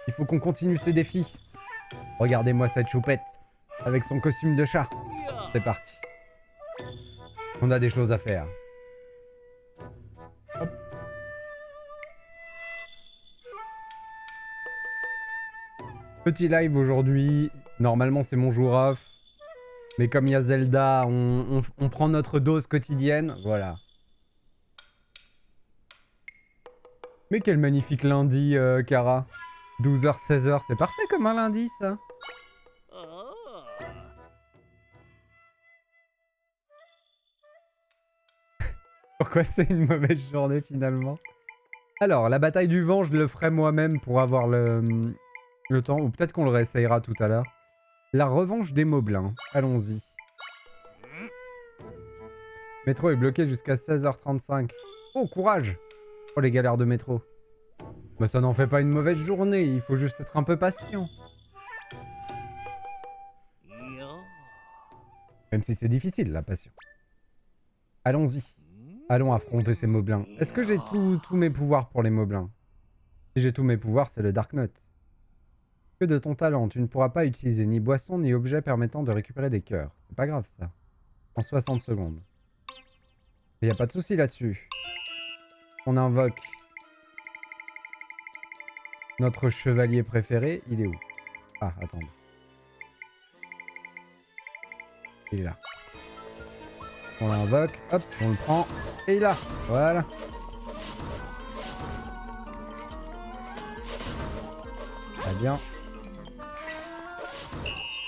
Il faut qu'on continue ces défis. Regardez-moi cette choupette. Avec son costume de chat. C'est parti. On a des choses à faire. Hop. Petit live aujourd'hui. Normalement, c'est mon jour off. Mais comme il y a Zelda, on prend notre dose quotidienne. Voilà. Mais quel magnifique lundi, Kara. 12h, 16h, c'est parfait comme un lundi, ça. Pourquoi c'est une mauvaise journée, finalement? Alors, la bataille du vent, je le ferai moi-même pour avoir le temps. Ou peut-être qu'on le réessayera tout à l'heure. La revanche des moblins. Allons-y. Métro est bloqué jusqu'à 16h35. Oh, courage! Oh, les galères de métro. Mais ça n'en fait pas une mauvaise journée, il faut juste être un peu patient. Même si c'est difficile, la patience. Allons-y. Allons affronter ces moblins. Est-ce que j'ai tous mes pouvoirs pour les moblins? Si j'ai tous mes pouvoirs, c'est le Dark Note. Que de ton talent, tu ne pourras pas utiliser ni boisson ni objet permettant de récupérer des cœurs. C'est pas grave, ça. En 60 secondes. Il n'y a pas de souci là-dessus. On invoque notre chevalier préféré. Il est où? Ah, attendez. Il est là. On l'invoque, hop, on le prend, et il est là. Voilà. Très bien.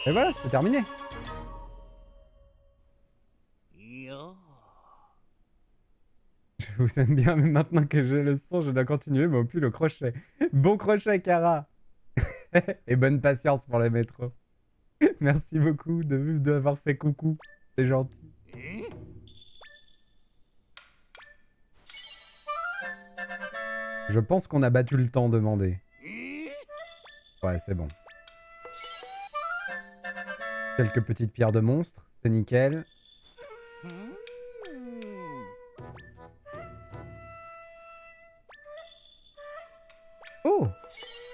Et voilà, c'est terminé. Je vous aime bien, mais maintenant que j'ai le son, je dois continuer, mais au plus le crochet. Bon crochet, Kara. Et bonne patience pour les métros. Merci beaucoup d'avoir fait coucou. C'est gentil. Je pense qu'on a battu le temps demandé. Ouais, c'est bon. Quelques petites pierres de monstre, c'est nickel. Oh!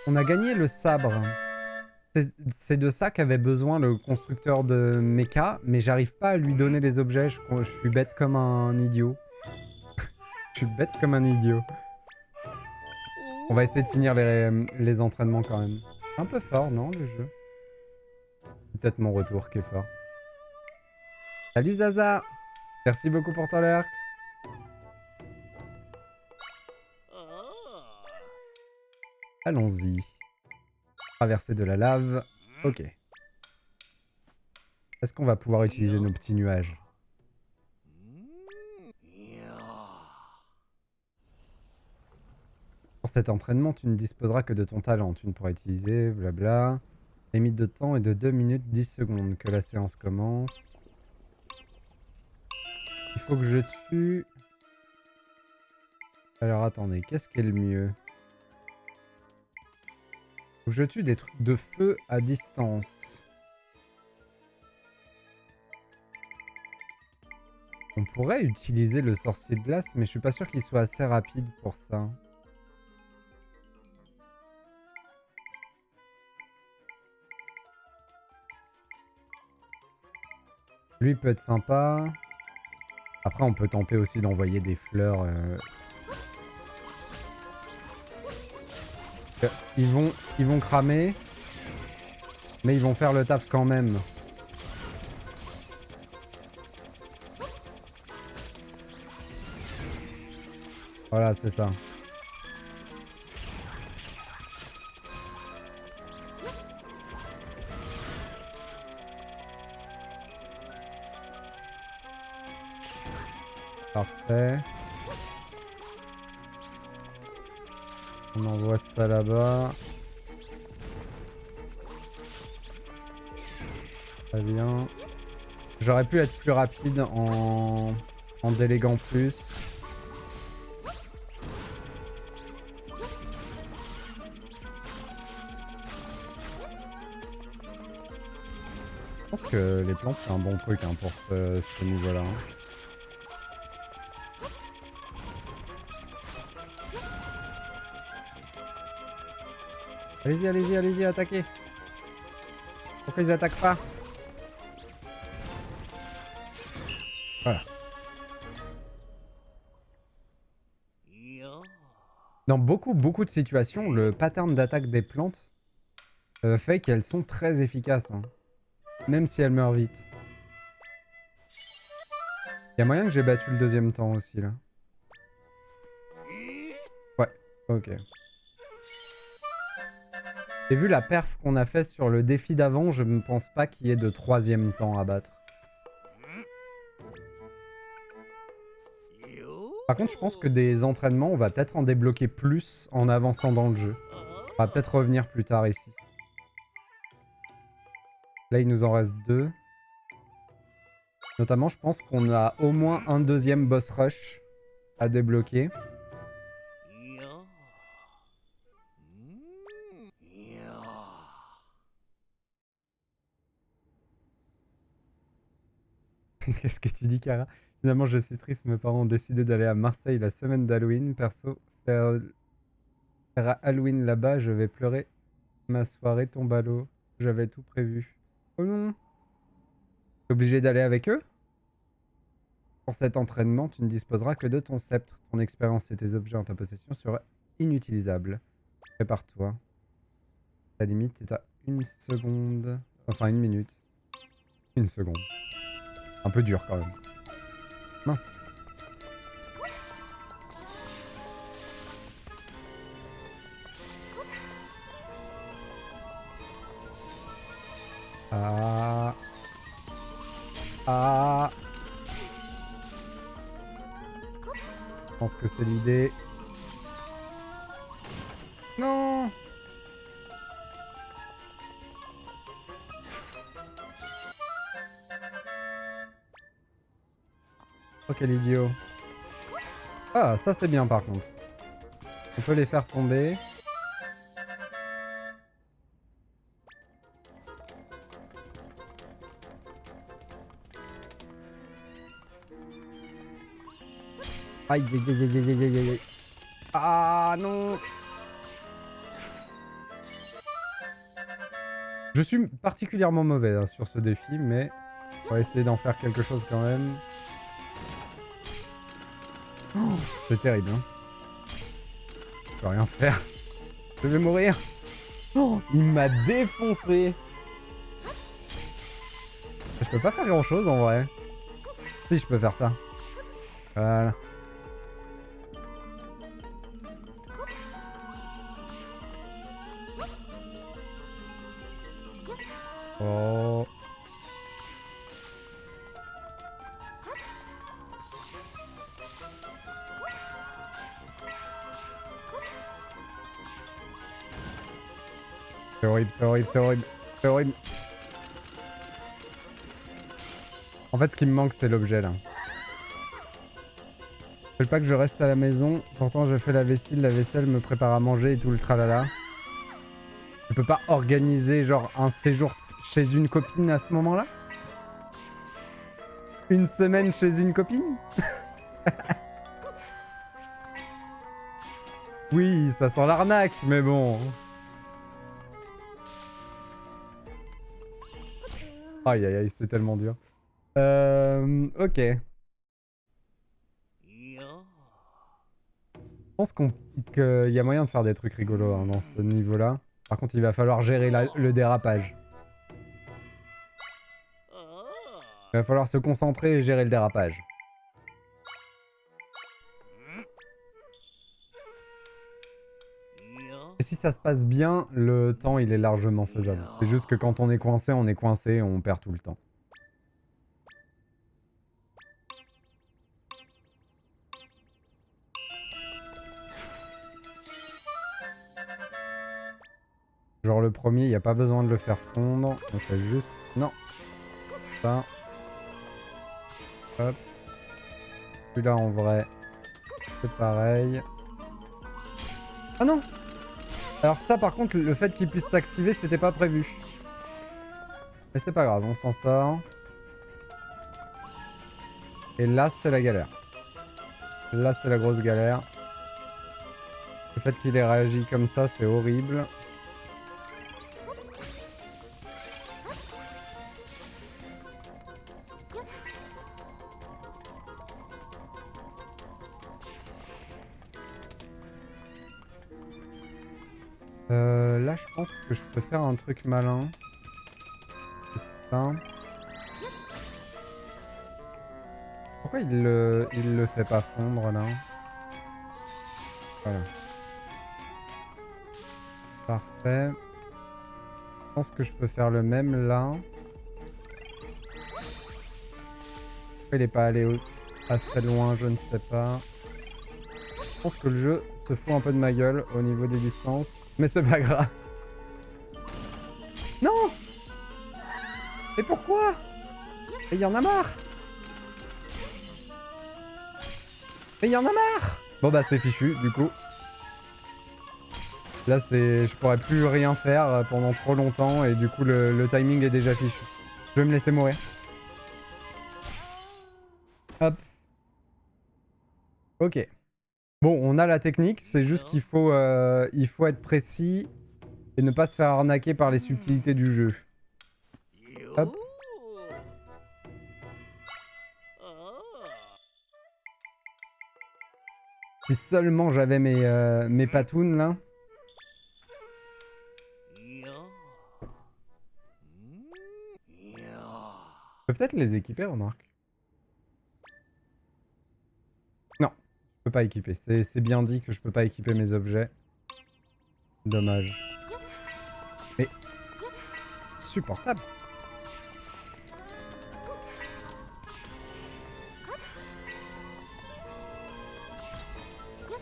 On a gagné le sabre. C'est de ça qu'avait besoin le constructeur de mecha, mais j'arrive pas à lui donner les objets, je suis bête comme un idiot. Je suis bête comme un idiot. On va essayer de finir les entraînements quand même. Un peu fort, non, le jeu? C'est peut-être mon retour qui est fort. Salut Zaza! Merci beaucoup pour ton lurk. Allons-y. Traverser de la lave. Ok. Est-ce qu'on va pouvoir utiliser nos petits nuages? Pour cet entraînement, tu ne disposeras que de ton talent. Tu ne pourras utiliser blabla. Limite de temps est de 2 minutes 10 secondes que la séance commence. Il faut que je tue... Alors attendez, qu'est-ce qui est le mieux? Faut que je tue des trucs de feu à distance. On pourrait utiliser le sorcier de glace, mais je suis pas sûr qu'il soit assez rapide pour ça. Lui peut être sympa. Après, on peut tenter aussi d'envoyer des fleurs. Ils vont cramer. Mais ils vont faire le taf quand même. Voilà, c'est ça. Parfait. On envoie ça là-bas. Très bien. J'aurais pu être plus rapide en déléguant plus. Je pense que les plantes c'est un bon truc hein, pour ce niveau-là. Hein. Allez-y, allez-y, allez-y, attaquez. Pourquoi ils attaquent pas? Voilà. Dans beaucoup de situations, le pattern d'attaque des plantes fait qu'elles sont très efficaces. Hein. Même si elles meurent vite. Il y a moyen que j'ai battu le deuxième temps aussi, là. Ouais, ok. Et vu la perf qu'on a fait sur le défi d'avant, je ne pense pas qu'il y ait de troisième temps à battre. Par contre, je pense que des entraînements, on va peut-être en débloquer plus en avançant dans le jeu. On va peut-être revenir plus tard ici. Là, il nous en reste 2. Notamment, je pense qu'on a au moins un deuxième boss rush à débloquer. Qu'est-ce que tu dis, Kara? Finalement, je suis triste, mes parents ont décidé d'aller à Marseille la semaine d'Halloween. Perso, faire Halloween là-bas, je vais pleurer. Ma soirée tombe à l'eau. J'avais tout prévu. Oh non! T'es obligé d'aller avec eux? Pour cet entraînement, tu ne disposeras que de ton sceptre. Ton expérience et tes objets en ta possession seraient inutilisables. Prépare-toi. Ta limite est à 1 seconde. Enfin, 1 minute. 1 seconde. Un peu dur quand même. Mince. Ah. Ah. Je pense que c'est l'idée. Non. Oh, quel idiot. Ah, ça c'est bien par contre. On peut les faire tomber. Aïe, aïe, aïe, aïe, aïe, aïe, aïe. Ah non. Je suis particulièrement mauvais hein, sur ce défi, mais on va essayer d'en faire quelque chose quand même. Oh, c'est terrible, hein. Je peux rien faire. Je vais mourir. Oh, il m'a défoncé. Je peux pas faire grand chose en vrai. Si, je peux faire ça. Voilà. Oh. C'est horrible, c'est horrible, c'est horrible. C'est horrible. En fait, ce qui me manque, c'est l'objet, là. Je veux pas que je reste à la maison. Pourtant, je fais la vaisselle me prépare à manger et tout le tralala. Je peux pas organiser, genre, un séjour chez une copine à ce moment-là? Une semaine chez une copine? Oui, ça sent l'arnaque, mais bon. Aïe aïe aïe, c'est tellement dur. Ok. Je pense qu'il y a moyen de faire des trucs rigolos hein, dans ce niveau-là. Par contre, il va falloir gérer le dérapage. Il va falloir se concentrer et gérer le dérapage. Et si ça se passe bien, le temps il est largement faisable. C'est juste que quand on est coincé, on perd tout le temps. Genre le premier, il n'y a pas besoin de le faire fondre. On fait juste... Non. Ça. Hop. Celui-là en vrai, c'est pareil. Ah non! Alors ça par contre, le fait qu'il puisse s'activer, c'était pas prévu. Mais c'est pas grave, on s'en sort. Et là, c'est la galère. Là, c'est la grosse galère. Le fait qu'il ait réagi comme ça, c'est horrible. Là, je pense que je peux faire un truc malin. C'est ça. Pourquoi il le fait pas fondre, là? Voilà. Parfait. Je pense que je peux faire le même là. Pourquoi il est pas allé assez loin, je ne sais pas. Je pense que le jeu se fout un peu de ma gueule au niveau des distances. Mais c'est pas grave. Non! Et pourquoi? Et il y en a marre! Et il y en a marre! Bon bah c'est fichu du coup. Là c'est... je pourrais plus rien faire pendant trop longtemps et du coup le timing est déjà fichu. Je vais me laisser mourir. Hop. Ok. Bon, on a la technique, c'est juste qu'il faut, il faut être précis et ne pas se faire arnaquer par les subtilités du jeu. Hop. Si seulement j'avais mes patounes là. Je peux peut-être les équiper, remarque. Non, je peux pas équiper. C'est bien dit que je peux pas équiper mes objets. Dommage. Mais... supportable.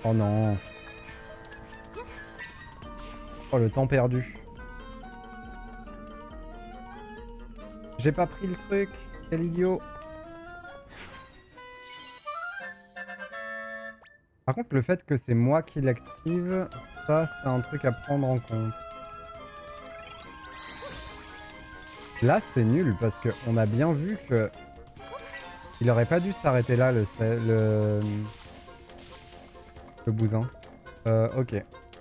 Oh non. Oh, le temps perdu. J'ai pas pris le truc. Quel idiot. Par contre, le fait que c'est moi qui l'active, ça, c'est un truc à prendre en compte. Là, c'est nul parce qu'on a bien vu que... il aurait pas dû s'arrêter là, le bousin. Ok.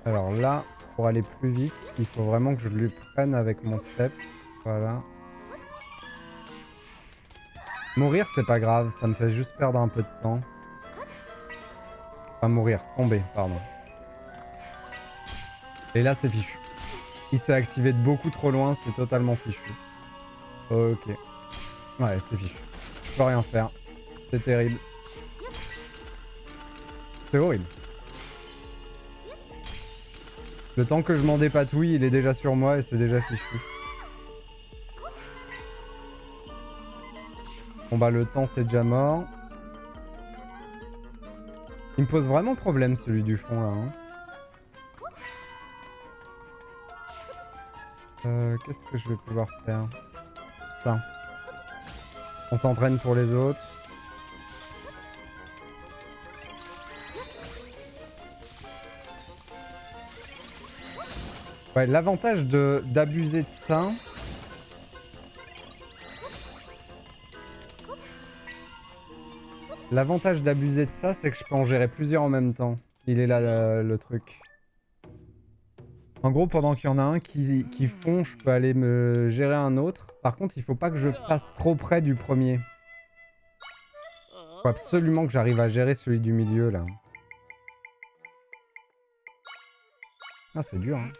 Alors là, pour aller plus vite, il faut vraiment que je lui prenne avec mon step. Voilà. Mourir, c'est pas grave, ça me fait juste perdre un peu de temps. Enfin, mourir, tomber, pardon. Et là, c'est fichu. Il s'est activé de beaucoup trop loin, c'est totalement fichu. Ok. Ouais, c'est fichu. Je peux rien faire. C'est terrible. C'est horrible. Le temps que je m'en dépatouille, il est déjà sur moi et c'est déjà fichu. Bon bah le temps c'est déjà mort. Il me pose vraiment problème celui du fond là. Qu'est-ce que je vais pouvoir faire? Ça. On s'entraîne pour les autres. Ouais, l'avantage d'abuser de ça... l'avantage d'abuser de ça, c'est que je peux en gérer plusieurs en même temps. Il est là le truc. En gros, pendant qu'il y en a un qui fond, je peux aller me gérer un autre. Par contre, il faut pas que je passe trop près du premier. Faut absolument que j'arrive à gérer celui du milieu, là. Ah, c'est dur, hein.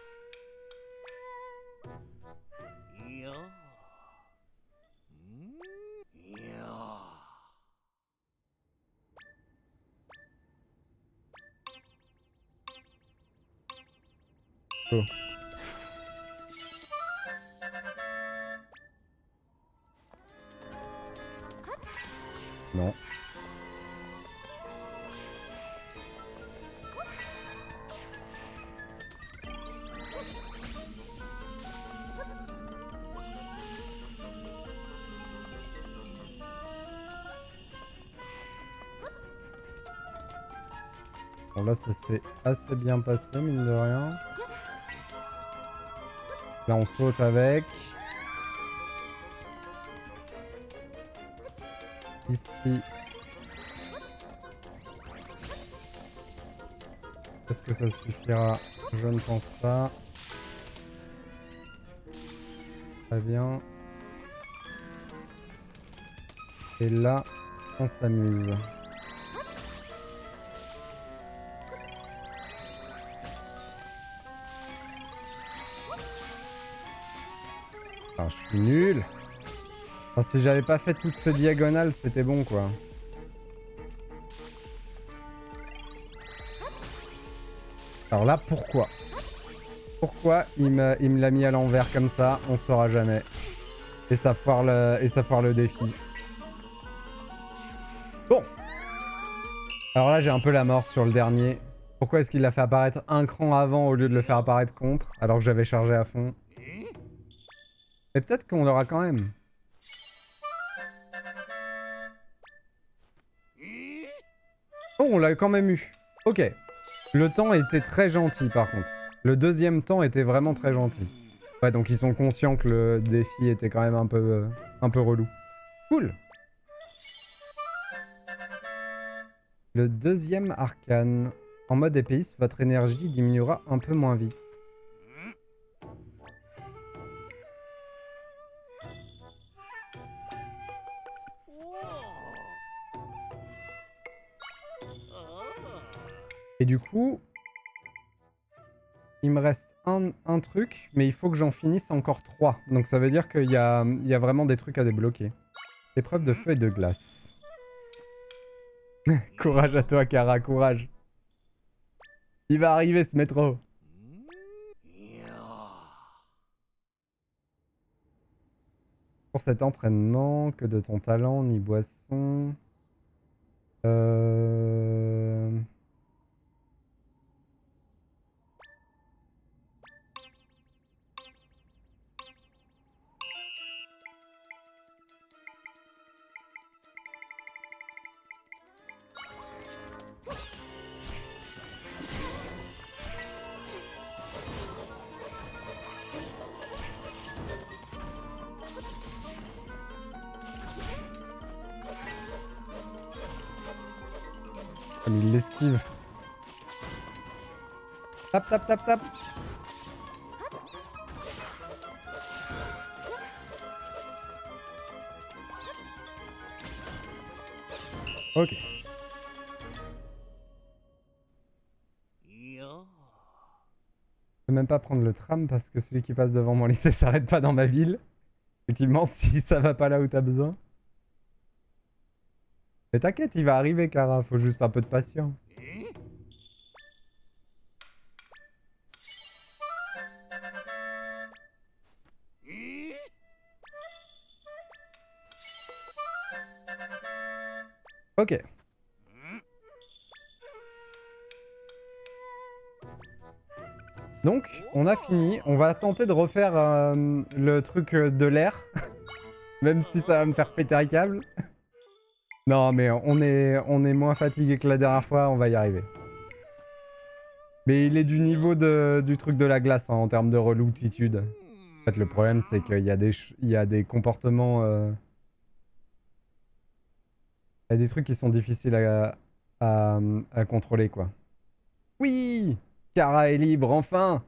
Oh. Non. Bon là ça s'est assez bien passé mine de rien. Là on saute avec. Ici. Est-ce que ça suffira? Je ne pense pas. Très bien. Et là, on s'amuse. Enfin, je suis nul. Enfin, si j'avais pas fait toutes ces diagonales, c'était bon, quoi. Alors là, pourquoi? Pourquoi il me l'a mis à l'envers comme ça? On saura jamais. Et ça foire le défi. Bon. Alors là, j'ai un peu la mort sur le dernier. Pourquoi est-ce qu'il l'a fait apparaître un cran avant au lieu de le faire apparaître contre, alors que j'avais chargé à fond? Mais peut-être qu'on l'aura quand même. Oh, on l'a quand même eu. Ok. Le temps était très gentil par contre. Le deuxième temps était vraiment très gentil. Ouais, donc ils sont conscients que le défi était quand même un peu relou. Cool. Le deuxième arcane. En mode épéiste, votre énergie diminuera un peu moins vite. Et du coup, il me reste un truc, mais il faut que j'en finisse encore 3. Donc ça veut dire qu'il y a vraiment des trucs à débloquer. Épreuve de feu et de glace. Courage à toi, Kara, courage. Il va arriver ce métro. Pour cet entraînement, que de ton talent, ni boisson. Comme il l'esquive. Tap, tap, tap, tap. Ok. Je peux même pas prendre le tram parce que celui qui passe devant mon lycée s'arrête pas dans ma ville. Effectivement, si ça va pas là où t'as besoin. Mais t'inquiète, il va arriver, Kara. Faut juste un peu de patience. Ok. Donc, on a fini. On va tenter de refaire le truc de l'air. Même si ça va me faire péter un câble. Non, mais on est moins fatigué que la dernière fois. On va y arriver. Mais il est du niveau du truc de la glace hein, en termes de reloutitude. En fait, le problème, c'est qu'il y a des comportements... Il y a des trucs qui sont difficiles à contrôler, quoi. Oui! Kara est libre, enfin!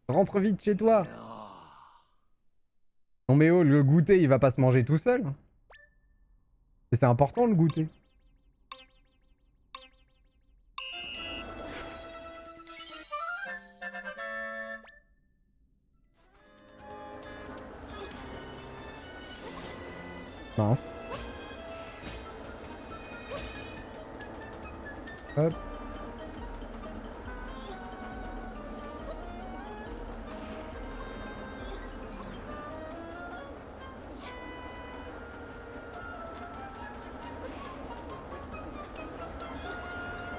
Rentre vite chez toi! Non mais oh, le goûter, il va pas se manger tout seul. Et c'est important, le goûter. Mince. Hop.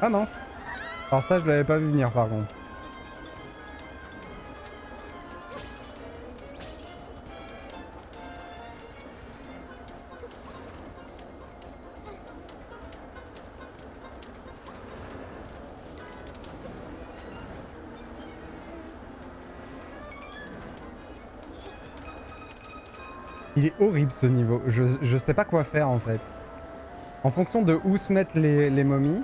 Ah mince. Alors ça, je l'avais pas vu venir par contre. Il est horrible ce niveau. Je sais pas quoi faire en fait. En fonction de où se mettent les momies.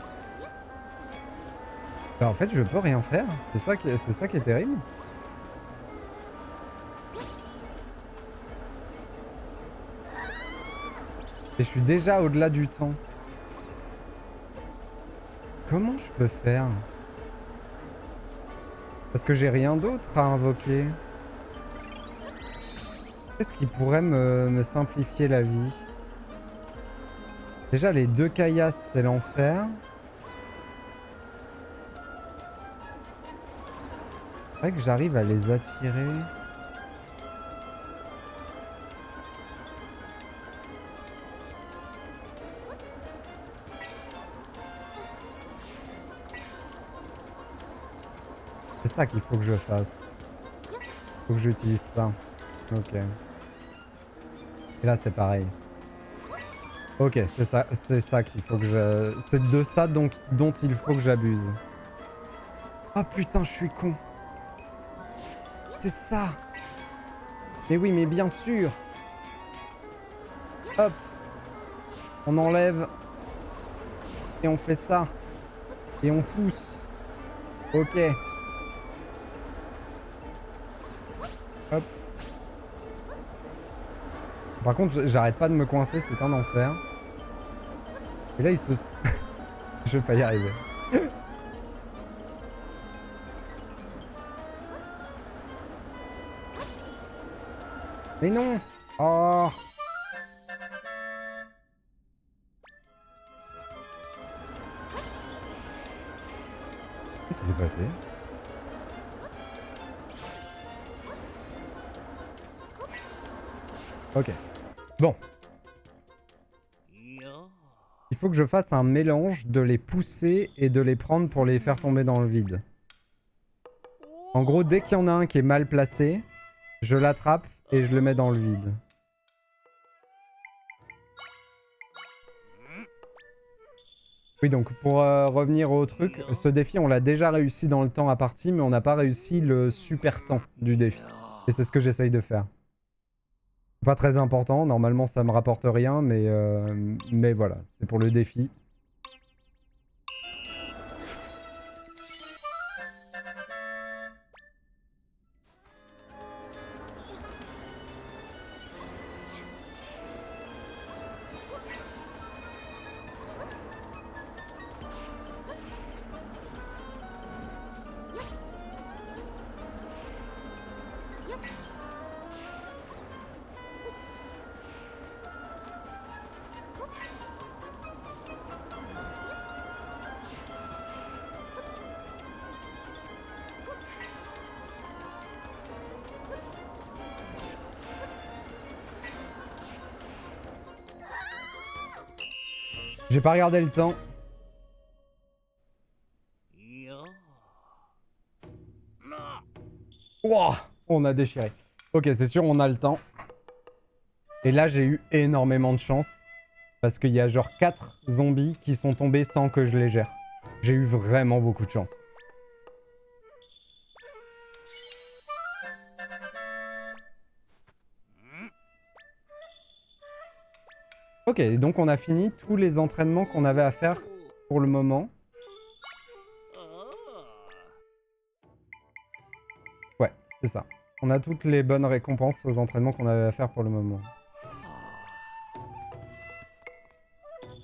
Bah en fait je peux rien faire. C'est ça qui est terrible. Et je suis déjà au-delà du temps. Comment je peux faire? Parce que j'ai rien d'autre à invoquer. Qu'est-ce qui pourrait me simplifier la vie? Déjà, les 2 caillasses, c'est l'enfer. C'est vrai que j'arrive à les attirer. C'est ça qu'il faut que je fasse. Faut que j'utilise ça. Ok. Et là, c'est pareil. Ok, c'est ça qu'il faut que je... C'est de ça dont il faut que j'abuse. Ah putain, je suis con. C'est ça. Mais oui, mais bien sûr. Hop. On enlève. Et on fait ça. Et on pousse. Ok. Hop. Par contre, j'arrête pas de me coincer, c'est un enfer. Et là, il se... Je vais pas y arriver. Mais non. Oh. Qu'est-ce qui s'est passé? Ok. Bon. Il faut que je fasse un mélange de les pousser et de les prendre pour les faire tomber dans le vide. En gros, dès qu'il y en a un qui est mal placé, je l'attrape et je le mets dans le vide. Oui, donc pour revenir au truc, ce défi, on l'a déjà réussi dans le temps à partie, mais on n'a pas réussi le super temps du défi. Et c'est ce que j'essaye de faire. Pas très important, normalement ça me rapporte rien, mais voilà, c'est pour le défi. J'ai pas regardé le temps. Wow, on a déchiré. Ok, c'est sûr, on a le temps. Et là, j'ai eu énormément de chance. Parce qu'il y a genre 4 zombies qui sont tombés sans que je les gère. J'ai eu vraiment beaucoup de chance. Ok, donc on a fini tous les entraînements qu'on avait à faire pour le moment. Ouais, c'est ça. On a toutes les bonnes récompenses aux entraînements qu'on avait à faire pour le moment.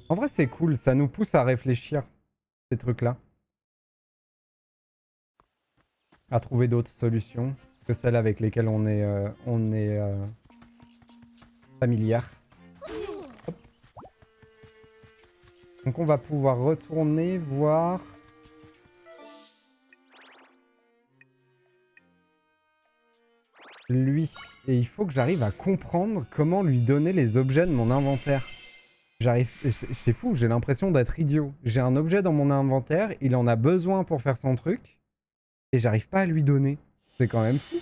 En vrai, c'est cool, ça nous pousse à réfléchir, ces trucs-là. À trouver d'autres solutions que celles avec lesquelles on est familière. Hop. Donc on va pouvoir retourner voir... lui. Et il faut que j'arrive à comprendre comment lui donner les objets de mon inventaire. C'est fou, j'ai l'impression d'être idiot. J'ai un objet dans mon inventaire, il en a besoin pour faire son truc, et j'arrive pas à lui donner. C'est quand même fou.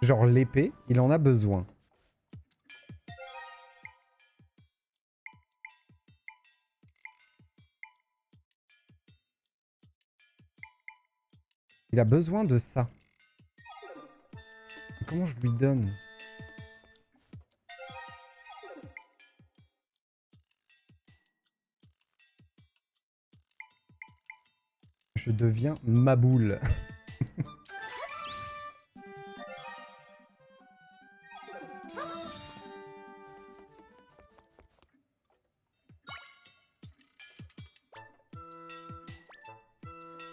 Genre l'épée, il en a besoin. Il a besoin de ça. Comment je lui donne? Je deviens ma boule.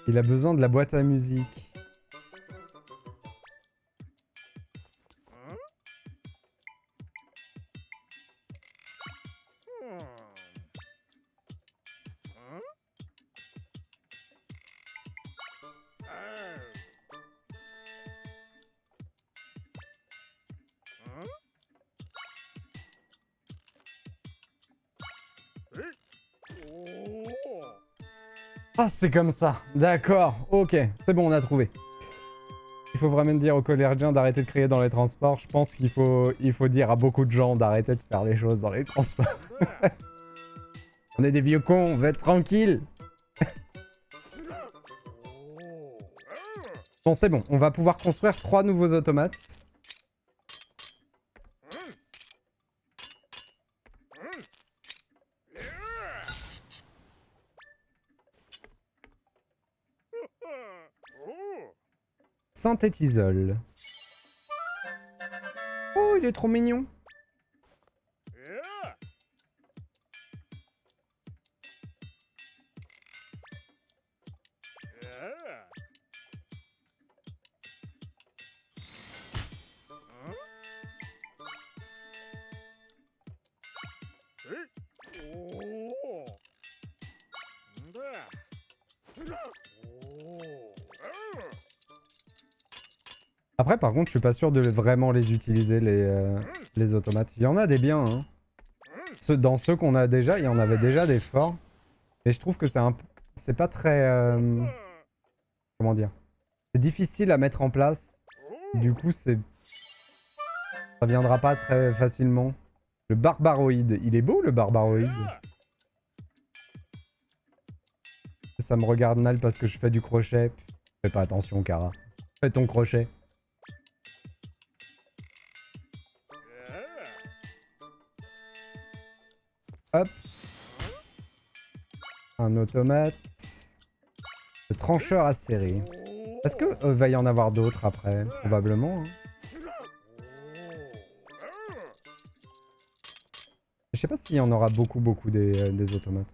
Il a besoin de la boîte à musique. Ah, c'est comme ça. D'accord. Ok, c'est bon, on a trouvé. Il faut vraiment dire aux collégiens d'arrêter de crier dans les transports. Je pense qu'il faut dire à beaucoup de gens d'arrêter de faire des choses dans les transports. On est des vieux cons, on veut être tranquille. Bon, c'est bon. On va pouvoir construire 3 nouveaux automates. Synthétisol. Oh, il est trop mignon. Après, par contre, je suis pas sûr de vraiment les utiliser, les automates. Il y en a des biens, hein. Dans ceux qu'on a déjà, il y en avait déjà des forts. Mais je trouve que c'est pas très... comment dire? C'est difficile à mettre en place. Du coup, ça viendra pas très facilement. Le barbaroïde. Il est beau, le barbaroïde. Ça me regarde mal parce que je fais du crochet. Fais pas attention, Kara. Fais ton crochet. Hop. Un automate. Le trancheur acéré. Est-ce que va y en avoir d'autres après? Probablement. Hein. Je sais pas s'il y en aura beaucoup des automates.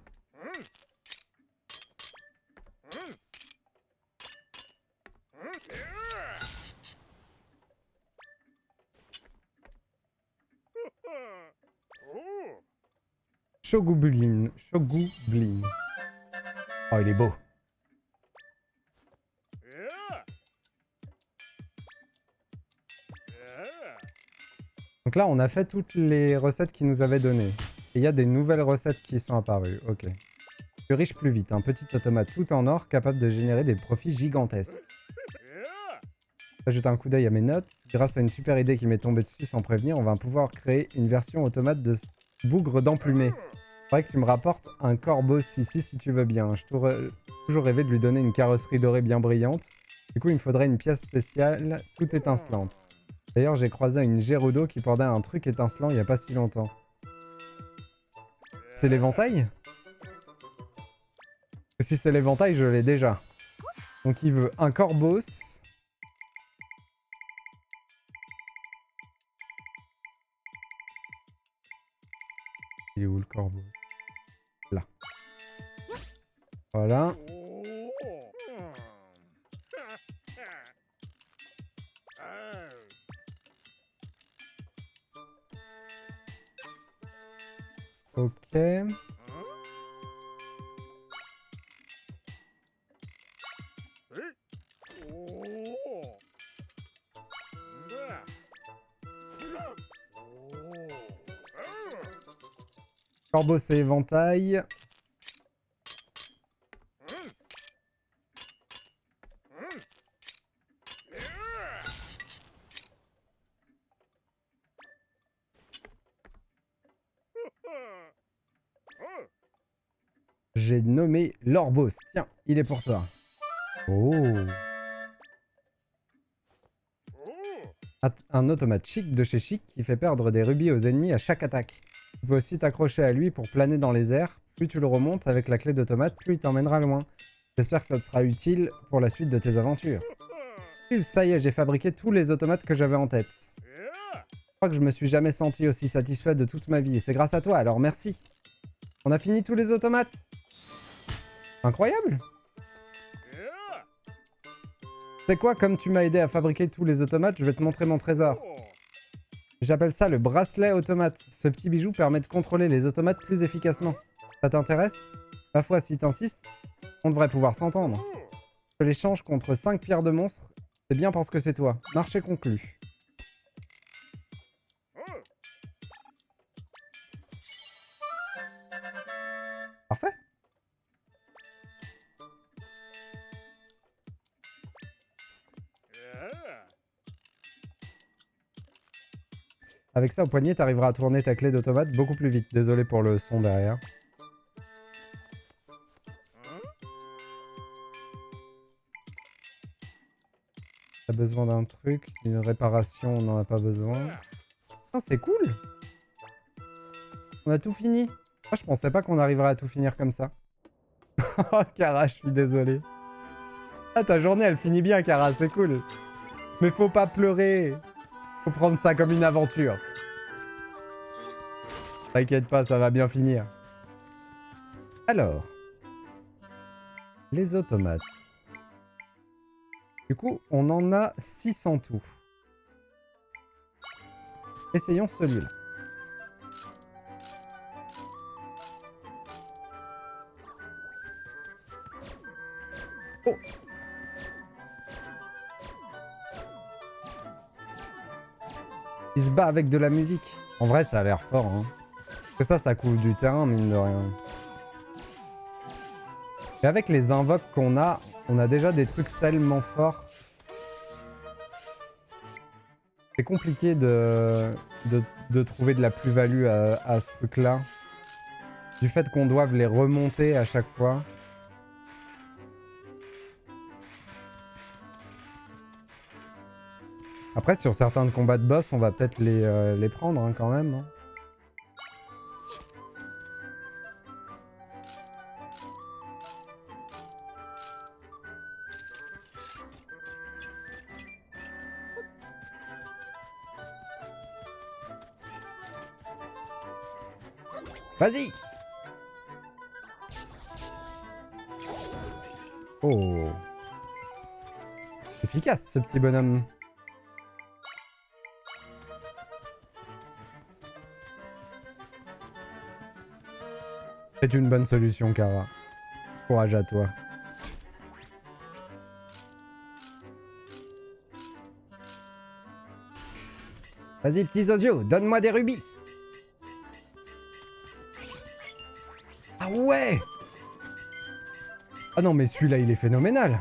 Shogublin. Shogublin. Oh, il est beau. Donc là, on a fait toutes les recettes qu'il nous avait données. Et il y a des nouvelles recettes qui sont apparues. Ok. Plus riche, plus vite. Un petit automate tout en or capable de générer des profits gigantesques. J'ajoute un coup d'œil à mes notes. Grâce à une super idée qui m'est tombée dessus sans prévenir, on va pouvoir créer une version automate de bougre d'emplumé. Faudrait que tu me rapportes un corbeau si tu veux bien. J'ai toujours rêvé de lui donner une carrosserie dorée bien brillante. Du coup, il me faudrait une pièce spéciale toute étincelante. D'ailleurs, j'ai croisé une Gerudo qui portait un truc étincelant il y a pas si longtemps. C'est l'éventail? Si c'est l'éventail, je l'ai déjà. Donc il veut un corbeau. Il est où le corbeau? Là. Voilà. Ok. Corbeau, c'est éventail. J'ai nommé l'Orbos. Tiens, il est pour toi. Oh. Un automate chic de chez Chic qui fait perdre des rubis aux ennemis à chaque attaque. Tu peux aussi t'accrocher à lui pour planer dans les airs. Plus tu le remontes avec la clé d'automate, plus il t'emmènera loin. J'espère que ça te sera utile pour la suite de tes aventures. Ça y est, j'ai fabriqué tous les automates que j'avais en tête. Je crois que je me suis jamais senti aussi satisfait de toute ma vie. Et c'est grâce à toi, alors merci. On a fini tous les automates. Incroyable. C'est quoi, comme tu m'as aidé à fabriquer tous les automates, je vais te montrer mon trésor. J'appelle ça le bracelet automate. Ce petit bijou permet de contrôler les automates plus efficacement. Ça t'intéresse? Ma foi, si t'insistes, on devrait pouvoir s'entendre. Je l'échange contre 5 pierres de monstre. C'est bien parce que c'est toi. Marché conclu. Parfait. Avec ça au poignet, t'arriveras à tourner ta clé d'automate beaucoup plus vite. Désolé pour le son derrière. T'as besoin d'un truc, une réparation, on n'en a pas besoin. Ah, c'est cool. On a tout fini. Ah, je pensais pas qu'on arriverait à tout finir comme ça. Oh, Kara, je suis désolé. Ah, ta journée, elle finit bien, Kara, c'est cool. Mais faut pas pleurer. Faut prendre ça comme une aventure. T'inquiète pas, ça va bien finir. Alors. Les automates. Du coup, on en a 6 en tout. Essayons celui-là. Oh! Il se bat avec de la musique. En vrai, ça a l'air fort, hein. Parce que ça couvre du terrain, mine de rien. Et avec les invoques qu'on a, on a déjà des trucs tellement forts. C'est compliqué de trouver de la plus-value à ce truc-là. Du fait qu'on doive les remonter à chaque fois. Après, sur certains combats de boss, on va peut-être les prendre hein, quand même. Hein. Vas-y! Oh! Efficace, ce petit bonhomme. C'est une bonne solution, Kara. Courage à toi. Vas-y, petit Zozio, donne-moi des rubis! Ah ouais! Ah non, mais celui-là, il est phénoménal!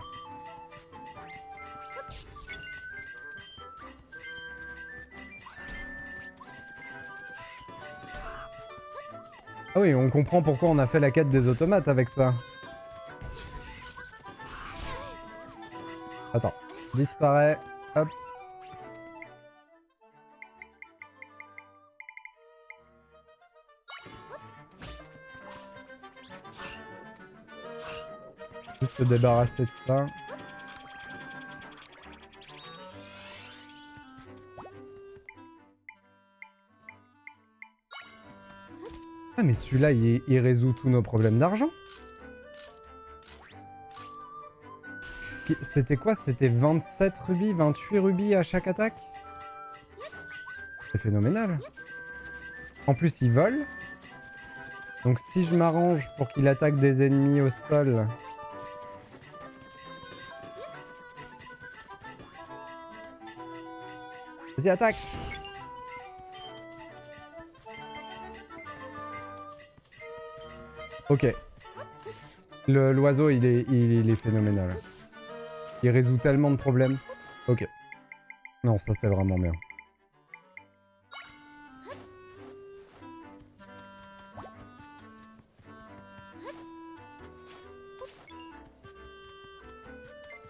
Ah oui, on comprend pourquoi on a fait la quête des automates avec ça. Attends, disparaît, hop. Juste se débarrasser de ça. Ah mais celui-là, il résout tous nos problèmes d'argent. C'était quoi? C'était 27 rubis, 28 rubis à chaque attaque? C'est phénoménal. En plus, il vole. Donc si je m'arrange pour qu'il attaque des ennemis au sol... Vas-y, attaque! Ok. L'oiseau, il est phénoménal. Il résout tellement de problèmes. Ok. Non, ça c'est vraiment bien.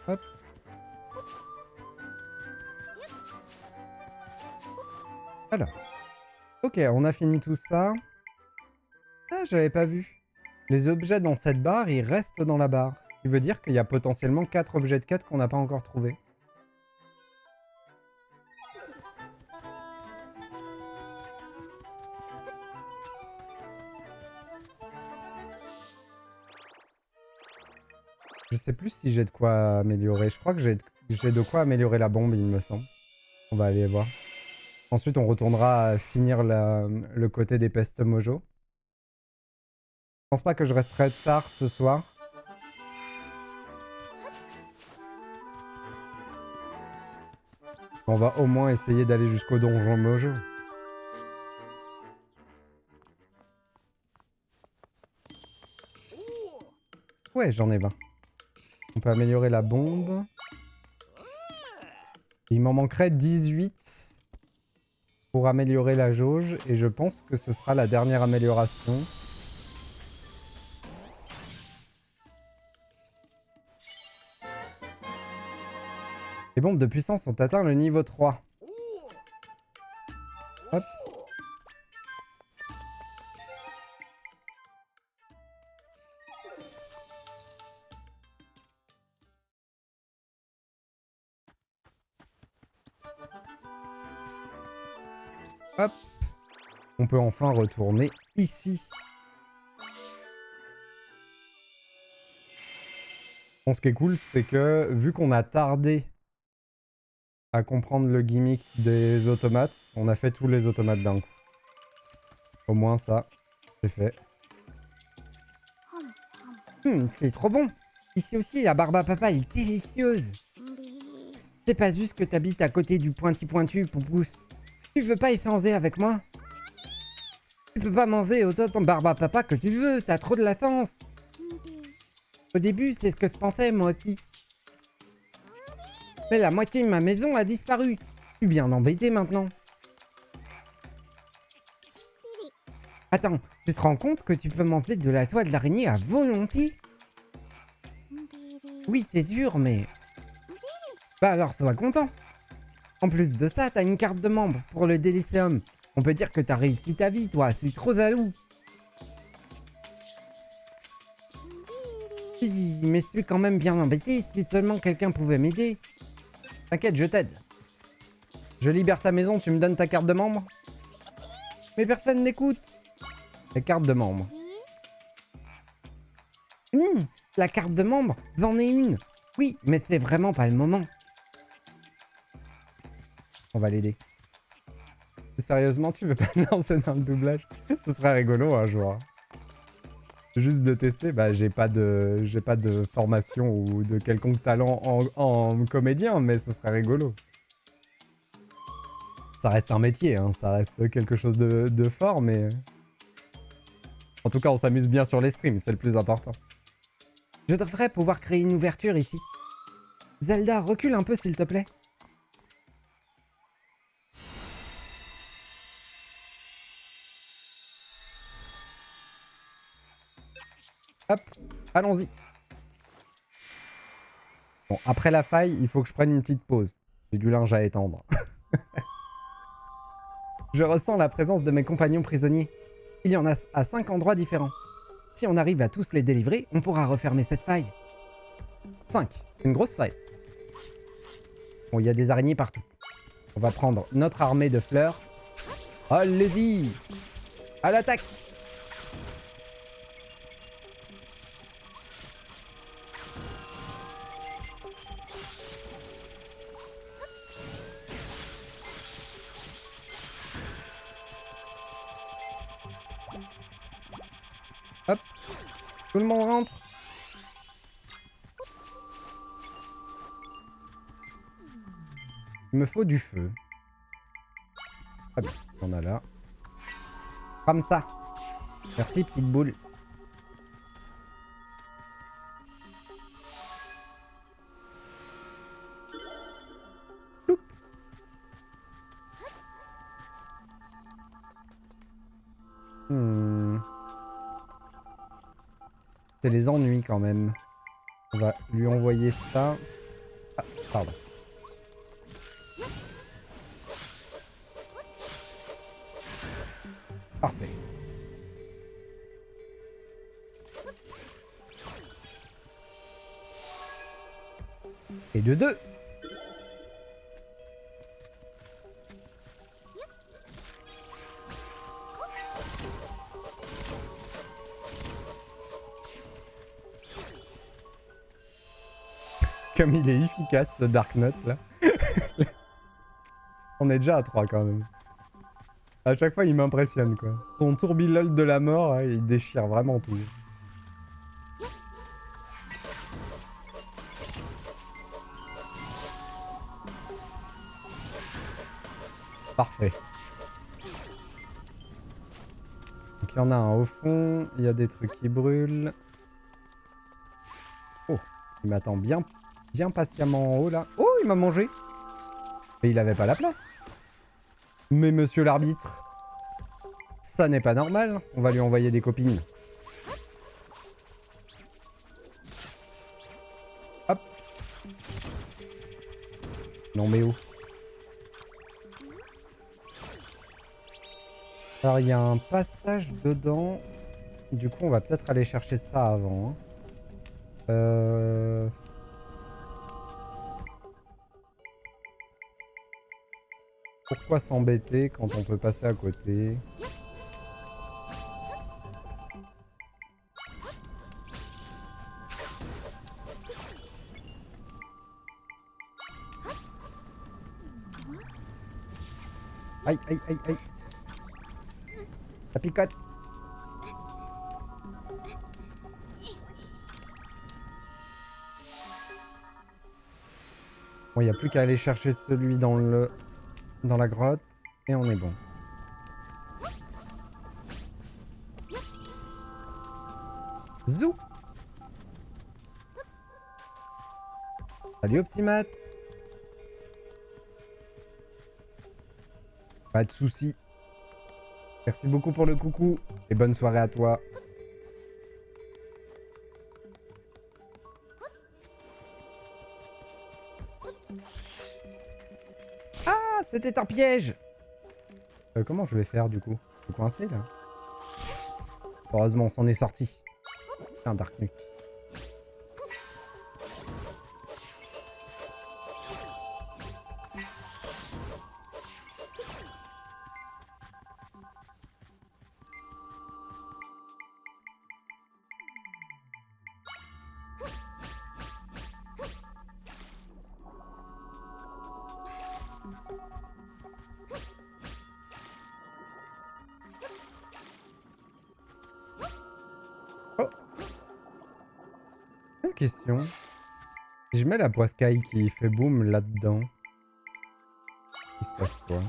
Hop. Alors. Ok, on a fini tout ça. Ah, j'avais pas vu. Les objets dans cette barre, ils restent dans la barre. Ce qui veut dire qu'il y a potentiellement 4 objets de quête qu'on n'a pas encore trouvés. Je sais plus si j'ai de quoi améliorer. Je crois que j'ai j'ai de quoi améliorer la bombe, il me semble. On va aller voir. Ensuite, on retournera finir le côté des pestes mojo. Je pense pas que je resterai tard ce soir. On va au moins essayer d'aller jusqu'au donjon mojo. Ouais, j'en ai 20. On peut améliorer la bombe. Il m'en manquerait 18 pour améliorer la jauge. Et je pense que ce sera la dernière amélioration. Les bombes de puissance ont atteint le niveau 3. Hop. Hop. On peut enfin retourner ici. Bon, ce qui est cool, c'est que vu qu'on a tardé à comprendre le gimmick des automates, on a fait tous les automates d'un coup. Au moins ça, c'est fait. C'est trop bon. Ici aussi, la barbe à papa est délicieuse. C'est pas juste que t'habites à côté du pointu, Poupousse. Tu veux pas échanger avec moi? Tu peux pas manger autant ton barbe à papa que tu veux, t'as trop de la chance. Au début, c'est ce que je pensais, moi aussi. Mais la moitié de ma maison a disparu. Je suis bien embêté maintenant. Attends, tu te rends compte que tu peux manger de la toile de l'araignée à volonté? Oui, c'est sûr, mais... Bah alors, sois content. En plus de ça, t'as une carte de membre pour le Délicéum. On peut dire que t'as réussi ta vie, toi. Je suis trop jaloux. Si, mais je suis quand même bien embêté. Si seulement quelqu'un pouvait m'aider. T'inquiète, je t'aide. Je libère ta maison, tu me donnes ta carte de membre? Mais personne n'écoute. La carte de membre. La carte de membre, j'en ai une. Oui, mais c'est vraiment pas le moment. On va l'aider. Sérieusement, tu veux pas te lancer dans le doublage? Ce serait rigolo un jour. Juste de tester, bah j'ai pas de formation ou de quelconque talent en comédien, mais ce serait rigolo. Ça reste un métier, hein, ça reste quelque chose de fort, mais... En tout cas, on s'amuse bien sur les streams, c'est le plus important. Je devrais pouvoir créer une ouverture ici. Zelda, recule un peu s'il te plaît. Hop, allons-y. Bon, après la faille, il faut que je prenne une petite pause. J'ai du linge à étendre. Je ressens la présence de mes compagnons prisonniers. Il y en a à 5 endroits différents. Si on arrive à tous les délivrer, on pourra refermer cette faille. 5. C'est une grosse faille. Bon, il y a des araignées partout. On va prendre notre armée de fleurs. Allez-y! À l'attaque! Hop! Tout le monde rentre! Il me faut du feu. Ah bien, on a là. Comme ça. Merci, petite boule. Ploup. C'est les ennuis quand même. On va lui envoyer ça. Ah, pardon. Parfait. Et de 2. Comme il est efficace ce Dark Knot là. On est déjà à 3 quand même. À chaque fois il m'impressionne quoi. Son tourbillol de la mort, il déchire vraiment tout. Parfait. Donc il y en a un au fond, il y a des trucs qui brûlent. Oh, il m'attend bien patiemment en haut là. Oh, il m'a mangé. Et il avait pas la place. Mais monsieur l'arbitre, ça n'est pas normal. On va lui envoyer des copines. Hop. Non mais oh. Alors il y a un passage dedans. Du coup on va peut-être aller chercher ça avant. Pourquoi s'embêter quand on peut passer à côté? Aïe, aïe, aïe, aïe. Ça picote. Bon, il n'y a plus qu'à aller chercher celui dans la grotte. Et on est bon. Zou. Salut Opsimat. Pas de soucis. Merci beaucoup pour le coucou. Et bonne soirée à toi. Ah, c'était un piège. Comment je vais faire du coup? Je suis coincé là. Heureusement, on s'en est sorti. Un Dark Knot. Oh. Une question. Si je mets la poiscaille qui fait boum là-dedans, il se passe quoi?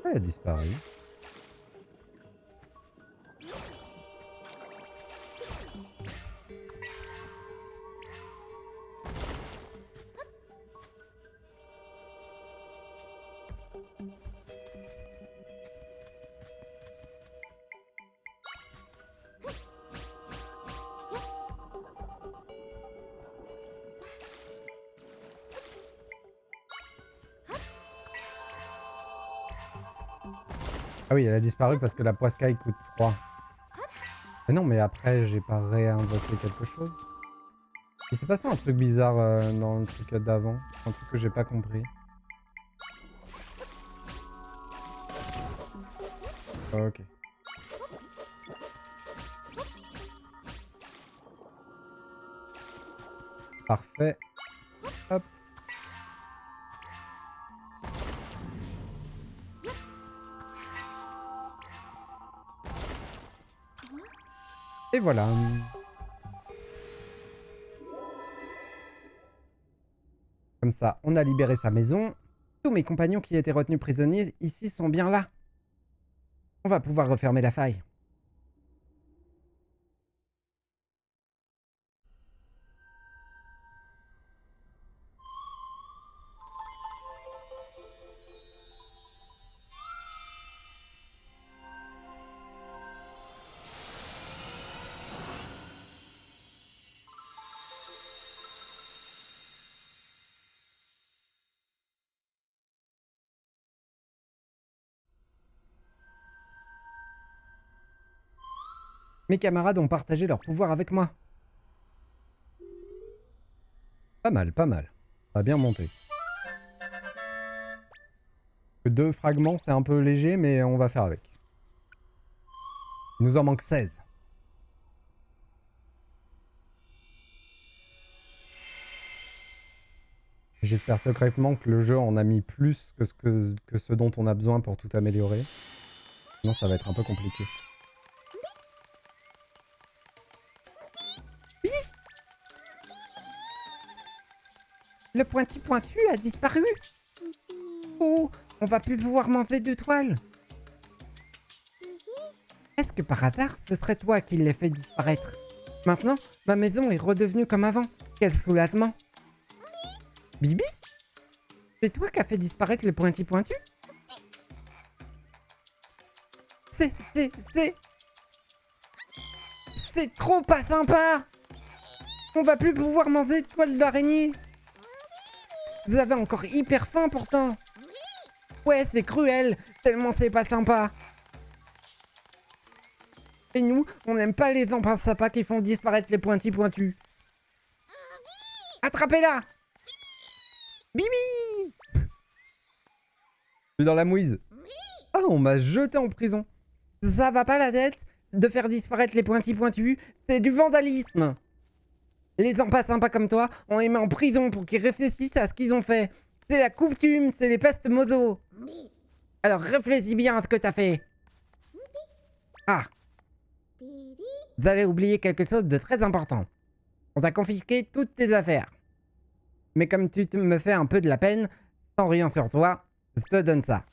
Ah, elle a disparu. Ah oui, elle a disparu parce que la poiscaille coûte 3. Mais non, mais après, j'ai pas réinvoqué quelque chose. Il s'est passé un truc bizarre dans le truc d'avant. Un truc que j'ai pas compris. Ok. Parfait. Hop. Et voilà. Comme ça, on a libéré sa maison. Tous mes compagnons qui étaient retenus prisonniers ici sont bien là. On va pouvoir refermer la faille. Mes camarades ont partagé leur pouvoir avec moi. Pas mal, pas mal. Ça a bien monté. 2 fragments, c'est un peu léger, mais on va faire avec. Il nous en manque 16. J'espère secrètement que le jeu en a mis plus que ce dont on a besoin pour tout améliorer. Sinon, ça va être un peu compliqué. Oui. Le pointy pointu a disparu. Oh, on va plus pouvoir manger de toile. Est-ce que par hasard, ce serait toi qui l'ai fait disparaître? Maintenant, ma maison est redevenue comme avant. Quel soulagement. Bibi? C'est toi qui as fait disparaître le pointy pointu? C'est trop pas sympa! On va plus pouvoir manger de toile d'araignée! Vous avez encore hyper faim pourtant! Ouais, c'est cruel, tellement c'est pas sympa! Et nous, on n'aime pas les enfants sympas qui font disparaître les pointy pointus. Attrapez-la! Bibi! Je suis dans la mouise. Ah, on m'a jeté en prison. Ça va pas la tête de faire disparaître les pointy pointus? C'est du vandalisme! Les enfants sympas comme toi, on les met en prison pour qu'ils réfléchissent à ce qu'ils ont fait. C'est la coutume, c'est les pestes mozo. Alors réfléchis bien à ce que t'as fait. Ah! Vous avez oublié quelque chose de très important. On t'a confisqué toutes tes affaires. Mais comme tu me fais un peu de la peine, sans rien sur toi, je te donne ça.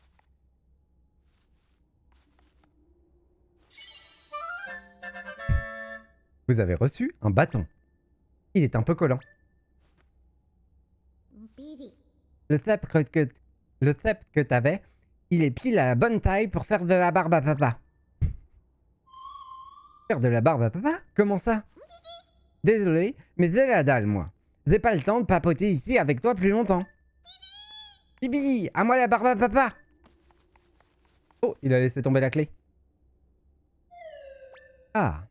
Vous avez reçu un bâton. Il est un peu collant. Le sceptre que t'avais, il est pile à la bonne taille pour faire de la barbe à papa. Faire de la barbe à papa? Comment ça? Désolé, mais c'est la dalle, moi. J'ai pas le temps de papoter ici avec toi plus longtemps. Bibi, à moi la barbe à papa! Oh, il a laissé tomber la clé. Ah.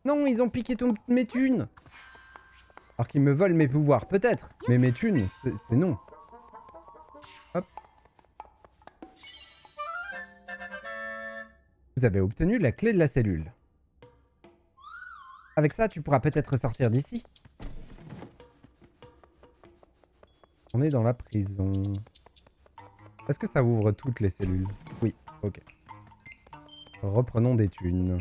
Non, ils ont piqué toutes mes thunes. Alors qu'ils me volent mes pouvoirs, peut-être. Mais mes thunes, c'est non. Hop. Vous avez obtenu la clé de la cellule. Avec ça, tu pourras peut-être sortir d'ici. On est dans la prison. Est-ce que ça ouvre toutes les cellules? Oui, ok. Reprenons des thunes.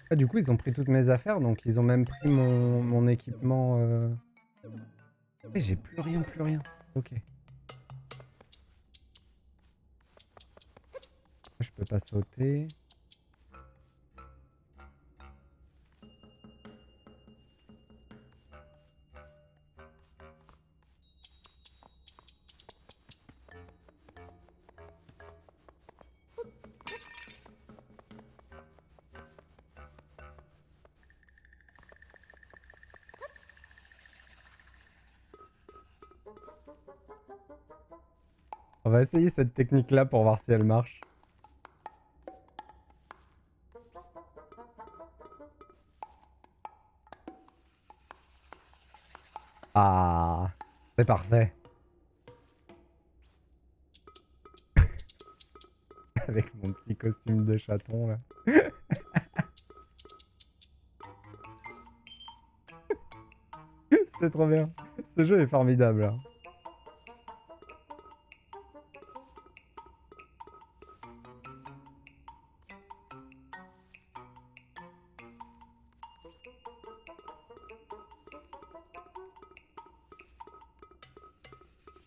Ah, du coup, ils ont pris toutes mes affaires, donc ils ont même pris mon équipement. Eh, j'ai plus rien, plus rien. Ok. Je peux pas sauter. On va essayer cette technique-là pour voir si elle marche. Ah, c'est parfait. Avec mon petit costume de chaton, là. C'est trop bien. Ce jeu est formidable, hein.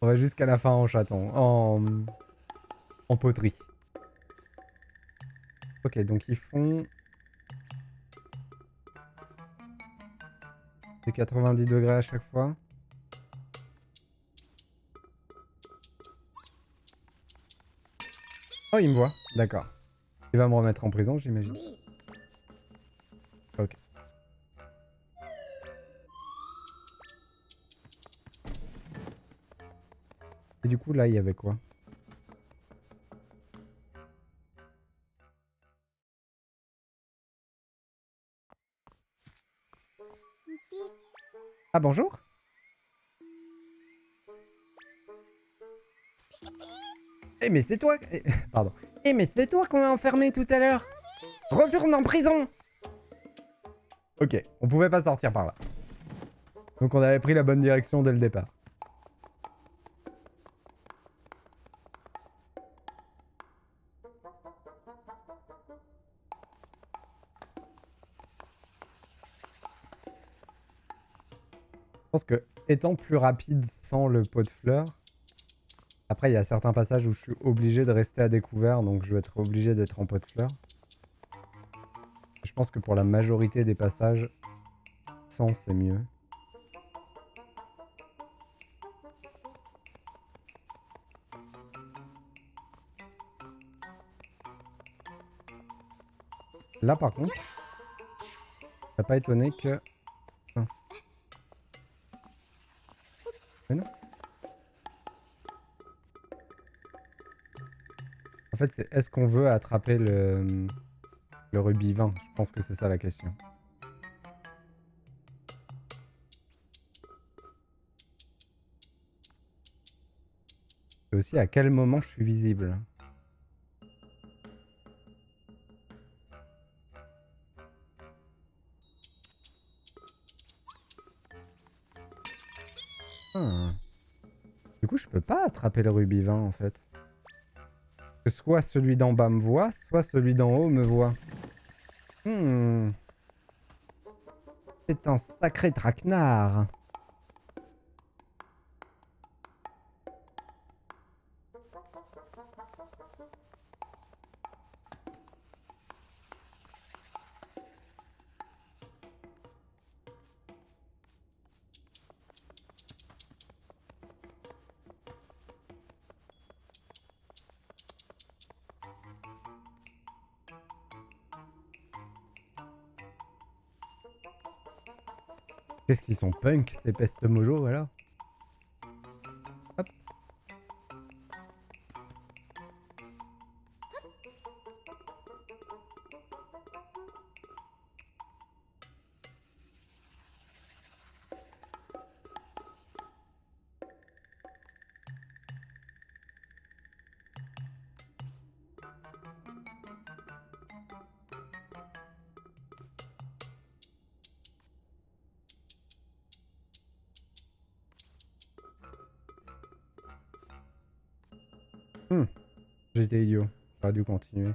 On va jusqu'à la fin en chaton. En poterie. Ok, donc ils font... des 90 degrés à chaque fois. Oh, il me voit. D'accord. Il va me remettre en prison, j'imagine. Ok. Et du coup, là, il y avait quoi? Ah bonjour. Eh mais c'est toi... Pardon. Eh mais c'est toi qu'on a enfermé tout à l'heure. Retourne en prison. Ok, on pouvait pas sortir par là. Donc on avait pris la bonne direction dès le départ. Je pense que étant plus rapide sans le pot de fleurs... Après, il y a certains passages où je suis obligé de rester à découvert, donc je vais être obligé d'être en pot de fleurs. Je pense que pour la majorité des passages, sans c'est mieux. Là par contre, je serais pas étonné que... Mince. Mais non. En fait, c'est est-ce qu'on veut attraper le rubis 20? Je pense que c'est ça la question. Et aussi à quel moment je suis visible. Ah. Du coup, je peux pas attraper le rubis 20 en fait. Que soit celui d'en bas me voit, soit celui d'en haut me voit. C'est un sacré traquenard. Qu'est-ce qu'ils sont punk ces pestes mojo alors? Hop. J'étais idiot. J'aurais dû continuer.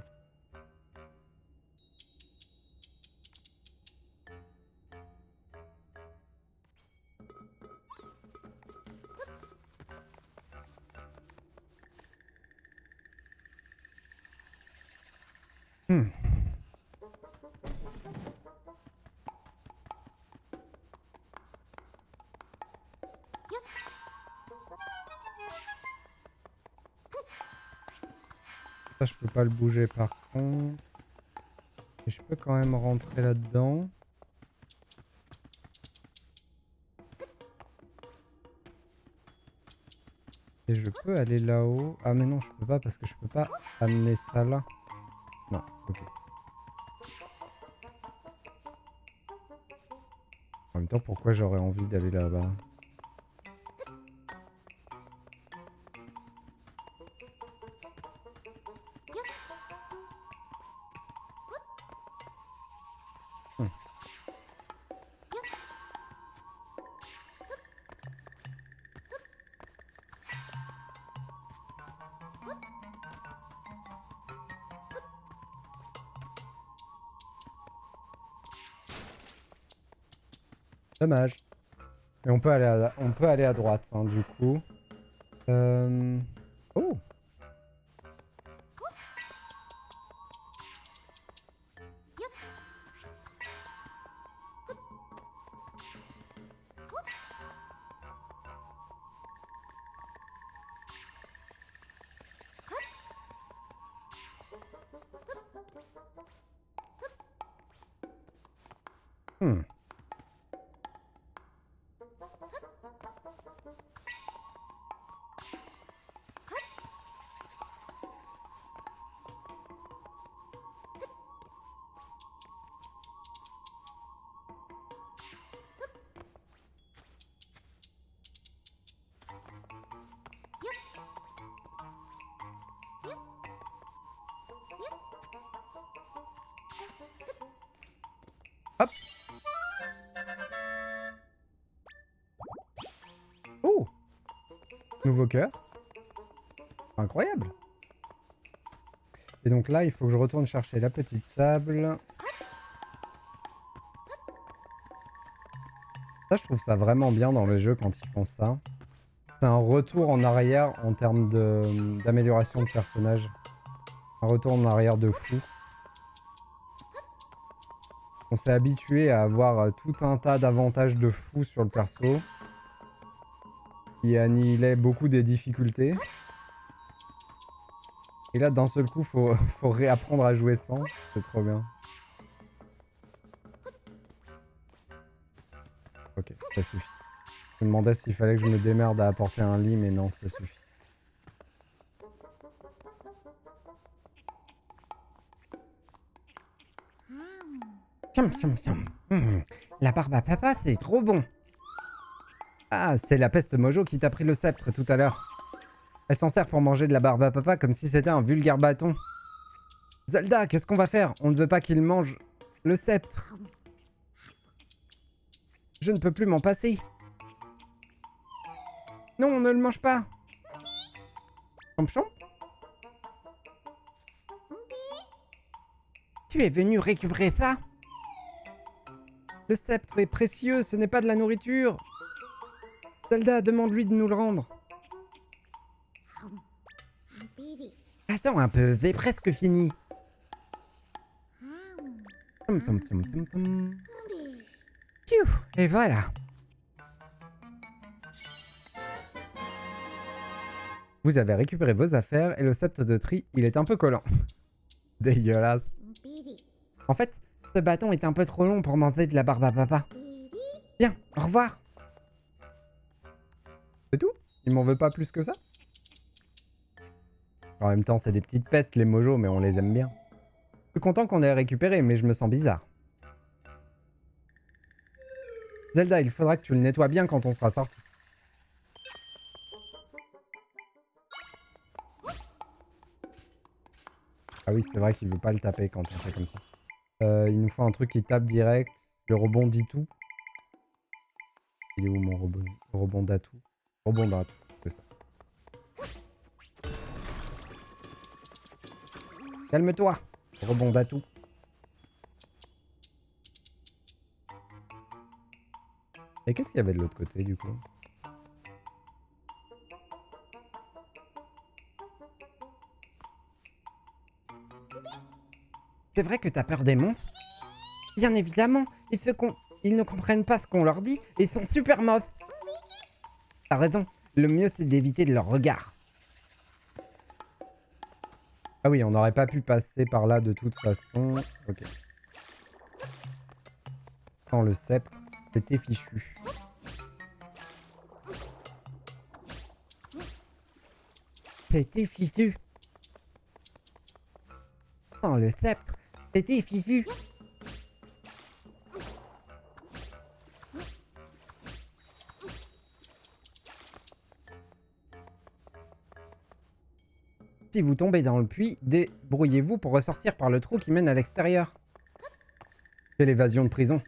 Ça, je peux pas le bouger par contre. Et je peux quand même rentrer là-dedans. Et je peux aller là-haut. Ah mais non, je peux pas parce que je peux pas amener ça là. Non, ok. En même temps, pourquoi j'aurais envie d'aller là-bas? Dommage. Et on peut aller à droite, hein, du coup. Oh! Hmm. Hop. Oh. Nouveau cœur. Incroyable. Et donc là, il faut que je retourne chercher la petite table. Ça, je trouve ça vraiment bien dans le jeu quand ils font ça. C'est un retour en arrière en termes d'amélioration de personnage. Un retour en arrière de fou. On s'est habitué à avoir tout un tas d'avantages de fou sur le perso. Qui annihilaient beaucoup des difficultés. Et là, d'un seul coup, faut réapprendre à jouer sans. C'est trop bien. Ok, ça suffit. Je me demandais s'il fallait que je me démerde à apporter un lit, mais non, ça suffit. Tiam, tiam, tiam. La barbe à papa, c'est trop bon. Ah, c'est la peste mojo qui t'a pris le sceptre tout à l'heure. Elle s'en sert pour manger de la barbe à papa comme si c'était un vulgaire bâton. Zelda, qu'est-ce qu'on va faire? On ne veut pas qu'il mange le sceptre. Je ne peux plus m'en passer. Non, on ne le mange pas. Chomp chomp. Tu es venu récupérer ça? Le sceptre est précieux, ce n'est pas de la nourriture. Zelda, demande-lui de nous le rendre. Attends un peu, c'est presque fini. Et voilà. Vous avez récupéré vos affaires et le sceptre de tri, il est un peu collant. Dégueulasse. En fait, ce bâton est un peu trop long pour manger de la barbe à papa. Bien, au revoir. C'est tout? Il m'en veut pas plus que ça? En même temps, c'est des petites pestes les mojos, mais on les aime bien. Je suis content qu'on ait récupéré, mais je me sens bizarre. Zelda, il faudra que tu le nettoies bien quand on sera sorti. Ah oui, c'est vrai qu'il veut pas le taper quand on fait comme ça. Il nous faut un truc qui tape direct. Le rebondit tout. Il est où mon rebond d'atout? Rebond d'atout, c'est ça. Calme-toi, rebond d'atout. Et qu'est-ce qu'il y avait de l'autre côté du coup? C'est vrai que t'as peur des monstres? Bien évidemment, ils ne comprennent pas ce qu'on leur dit et sont super moches. T'as raison, le mieux c'est d'éviter de leur regard. Ah oui, on n'aurait pas pu passer par là de toute façon. Ok. Sans le sceptre, c'était fichu. C'était fichu. Sans le sceptre, c'était fichu. Si vous tombez dans le puits, débrouillez-vous pour ressortir par le trou qui mène à l'extérieur. C'est l'évasion de prison.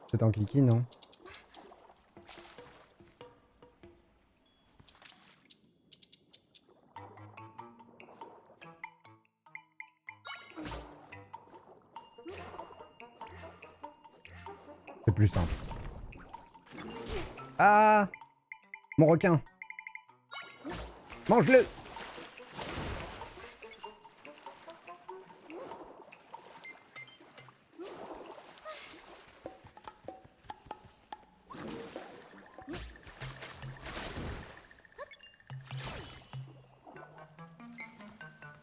C'est en kiki, non? C'est plus simple. Ah! Mon requin! Mange-le!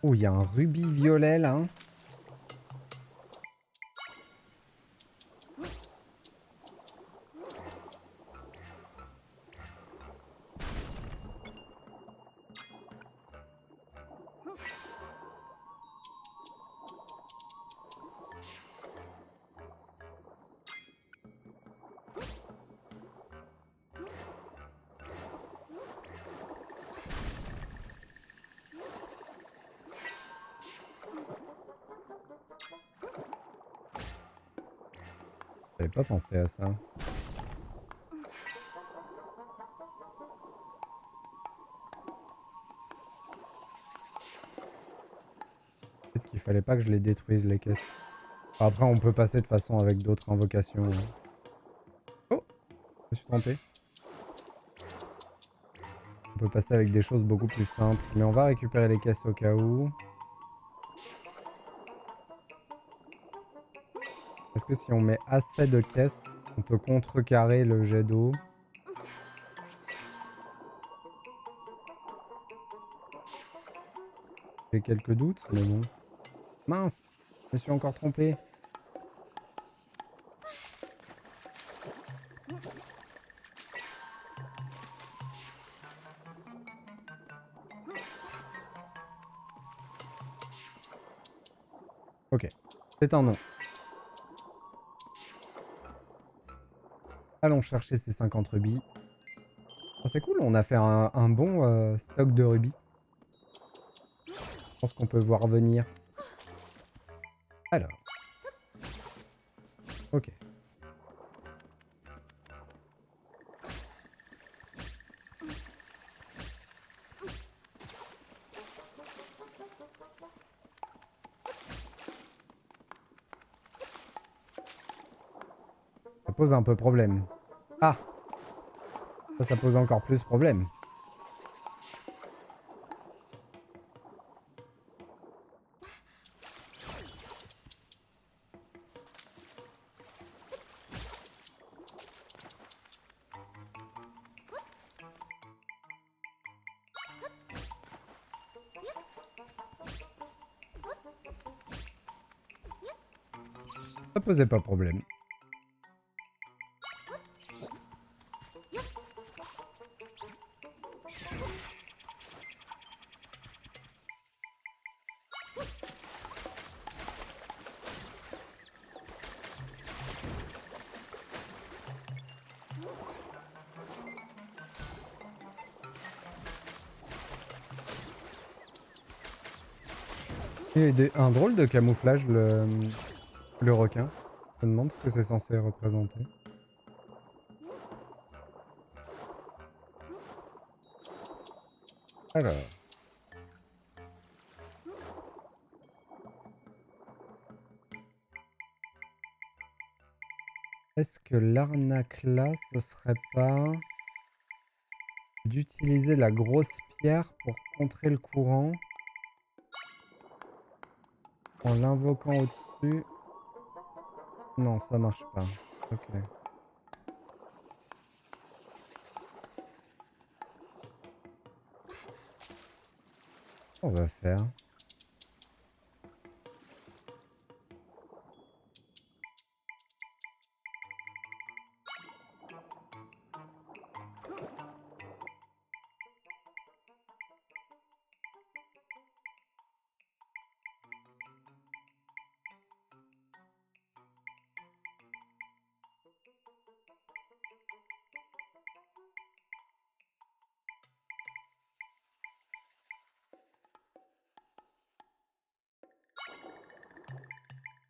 Oh, il y a un rubis violet là. J'avais pas pensé à ça. Peut-être qu'il fallait pas que je les détruise, les caisses. Enfin, après, on peut passer de façon avec d'autres invocations. Oh! Je me suis trompé. On peut passer avec des choses beaucoup plus simples. Mais on va récupérer les caisses au cas où. Est-ce que si on met assez de caisses, on peut contrecarrer le jet d'eau? J'ai quelques doutes, mais bon. Mince! Je me suis encore trompé. Ok. C'est un non. Allons chercher ces 50 rubis. Ah, c'est cool, on a fait un bon stock de rubis. Je pense qu'on peut voir venir. Alors. Ok. Ça pose un peu problème. Ah! Ça pose encore plus problème. Ça posait pas problème. Il a un drôle de camouflage, le requin. Je me demande ce que c'est censé représenter. Alors. Est-ce que l'arnaque là, ce serait pas d'utiliser la grosse pierre pour contrer le courant en l'invoquant au-dessus? Non, ça marche pas. Ok. On va faire.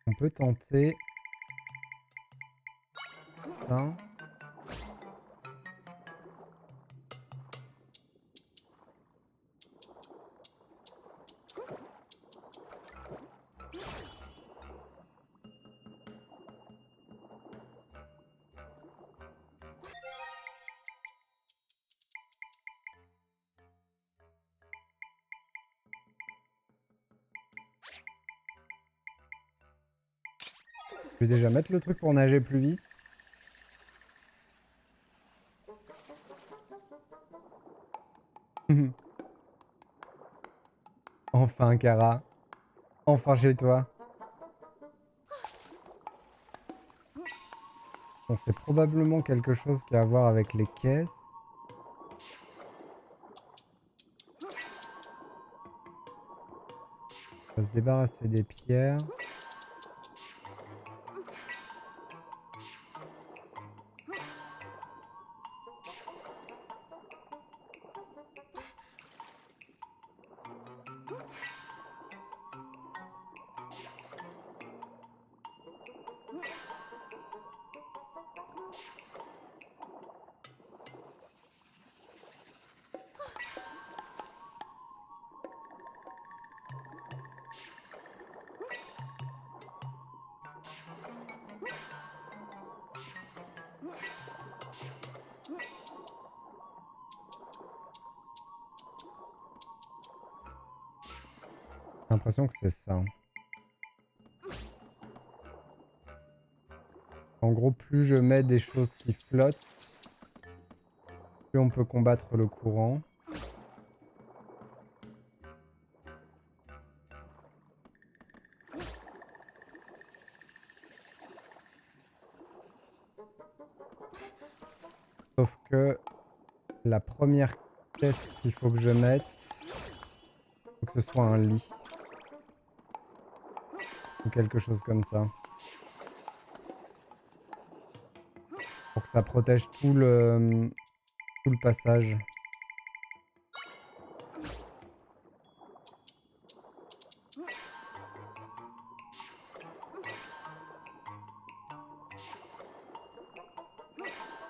On peut tenter ça. Je vais déjà mettre le truc pour nager plus vite. Enfin, Kara. Enfin chez toi. Bon, c'est probablement quelque chose qui a à voir avec les caisses. On va se débarrasser des pierres. l'impression que c'est ça. En gros, plus je mets des choses qui flottent, plus on peut combattre le courant. Sauf que la première pièce qu'il faut que je mette, faut que ce soit un lit. Ou quelque chose comme ça. Pour que ça protège tout le passage.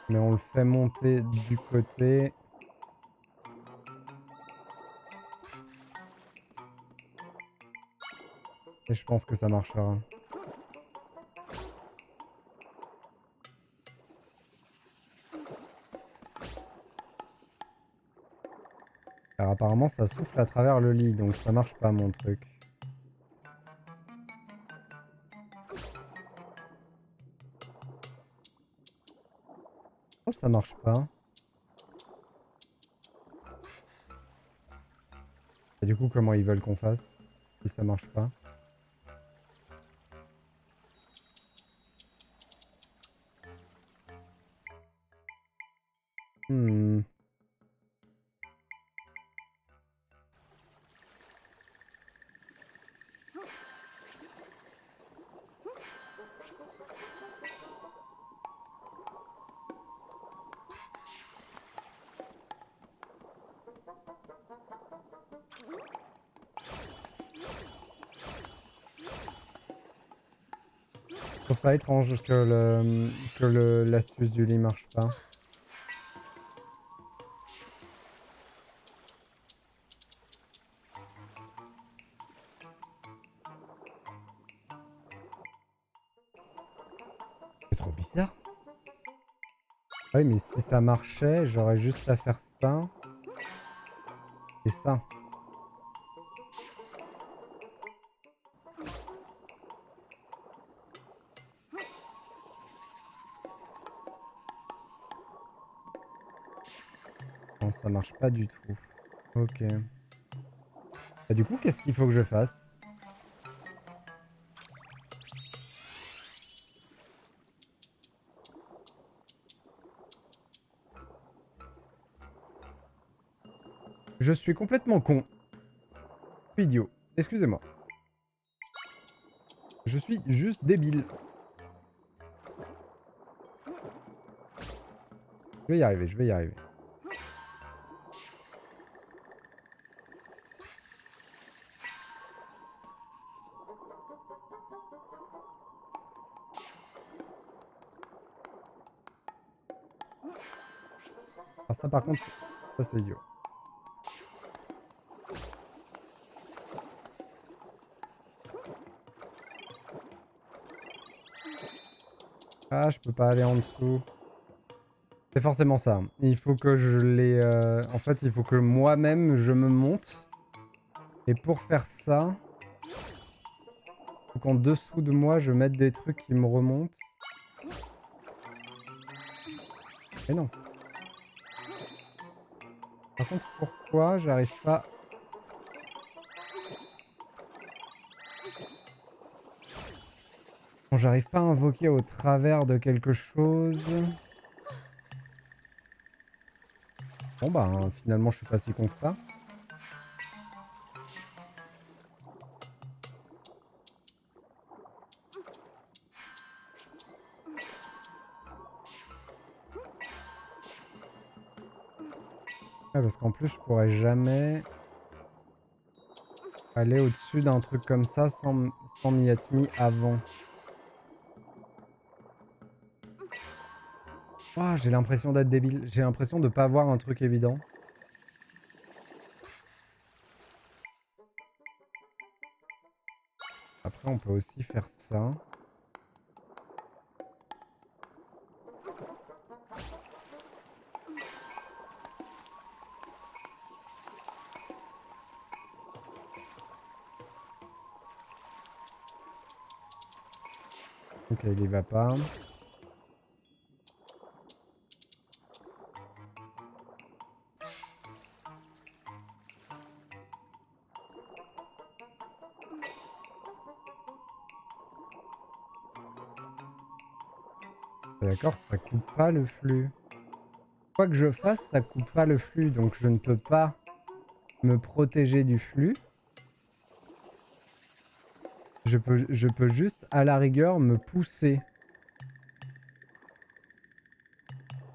Mais on le fait monter du côté. Et je pense que ça marchera. Alors apparemment ça souffle à travers le lit, donc ça marche pas mon truc. Oh, ça marche pas. Et du coup, comment ils veulent qu'on fasse si ça marche pas? Hmm. Je trouve ça étrange que l'astuce du lit marche pas. C'est trop bizarre. Ah oui, mais si ça marchait, j'aurais juste à faire ça. Et ça. Non, ça marche pas du tout. Ok. Bah, du coup, qu'est-ce qu'il faut que je fasse? Je suis complètement con. Je suis idiot. Excusez-moi. Je suis juste débile. Je vais y arriver, je vais y arriver. Alors ça par contre, ça c'est idiot. Ah, je peux pas aller en dessous. C'est forcément ça. Il faut que je les... En fait, il faut que moi-même, je me monte. Et pour faire ça, il faut qu'en dessous de moi, je mette des trucs qui me remontent. Mais non. Par contre, pourquoi j'arrive pas... Bon, j'arrive pas à invoquer au travers de quelque chose. Bon bah, finalement, je suis pas si con que ça. Ouais, parce qu'en plus, je pourrais jamais aller au-dessus d'un truc comme ça sans m'y être mis avant. Oh, j'ai l'impression d'être débile. J'ai l'impression de pas voir un truc évident. Après, on peut aussi faire ça. Ok, il y va pas. D'accord, ça coupe pas le flux. Quoi que je fasse, ça coupe pas le flux, donc je ne peux pas me protéger du flux. Je peux juste, à la rigueur, me pousser.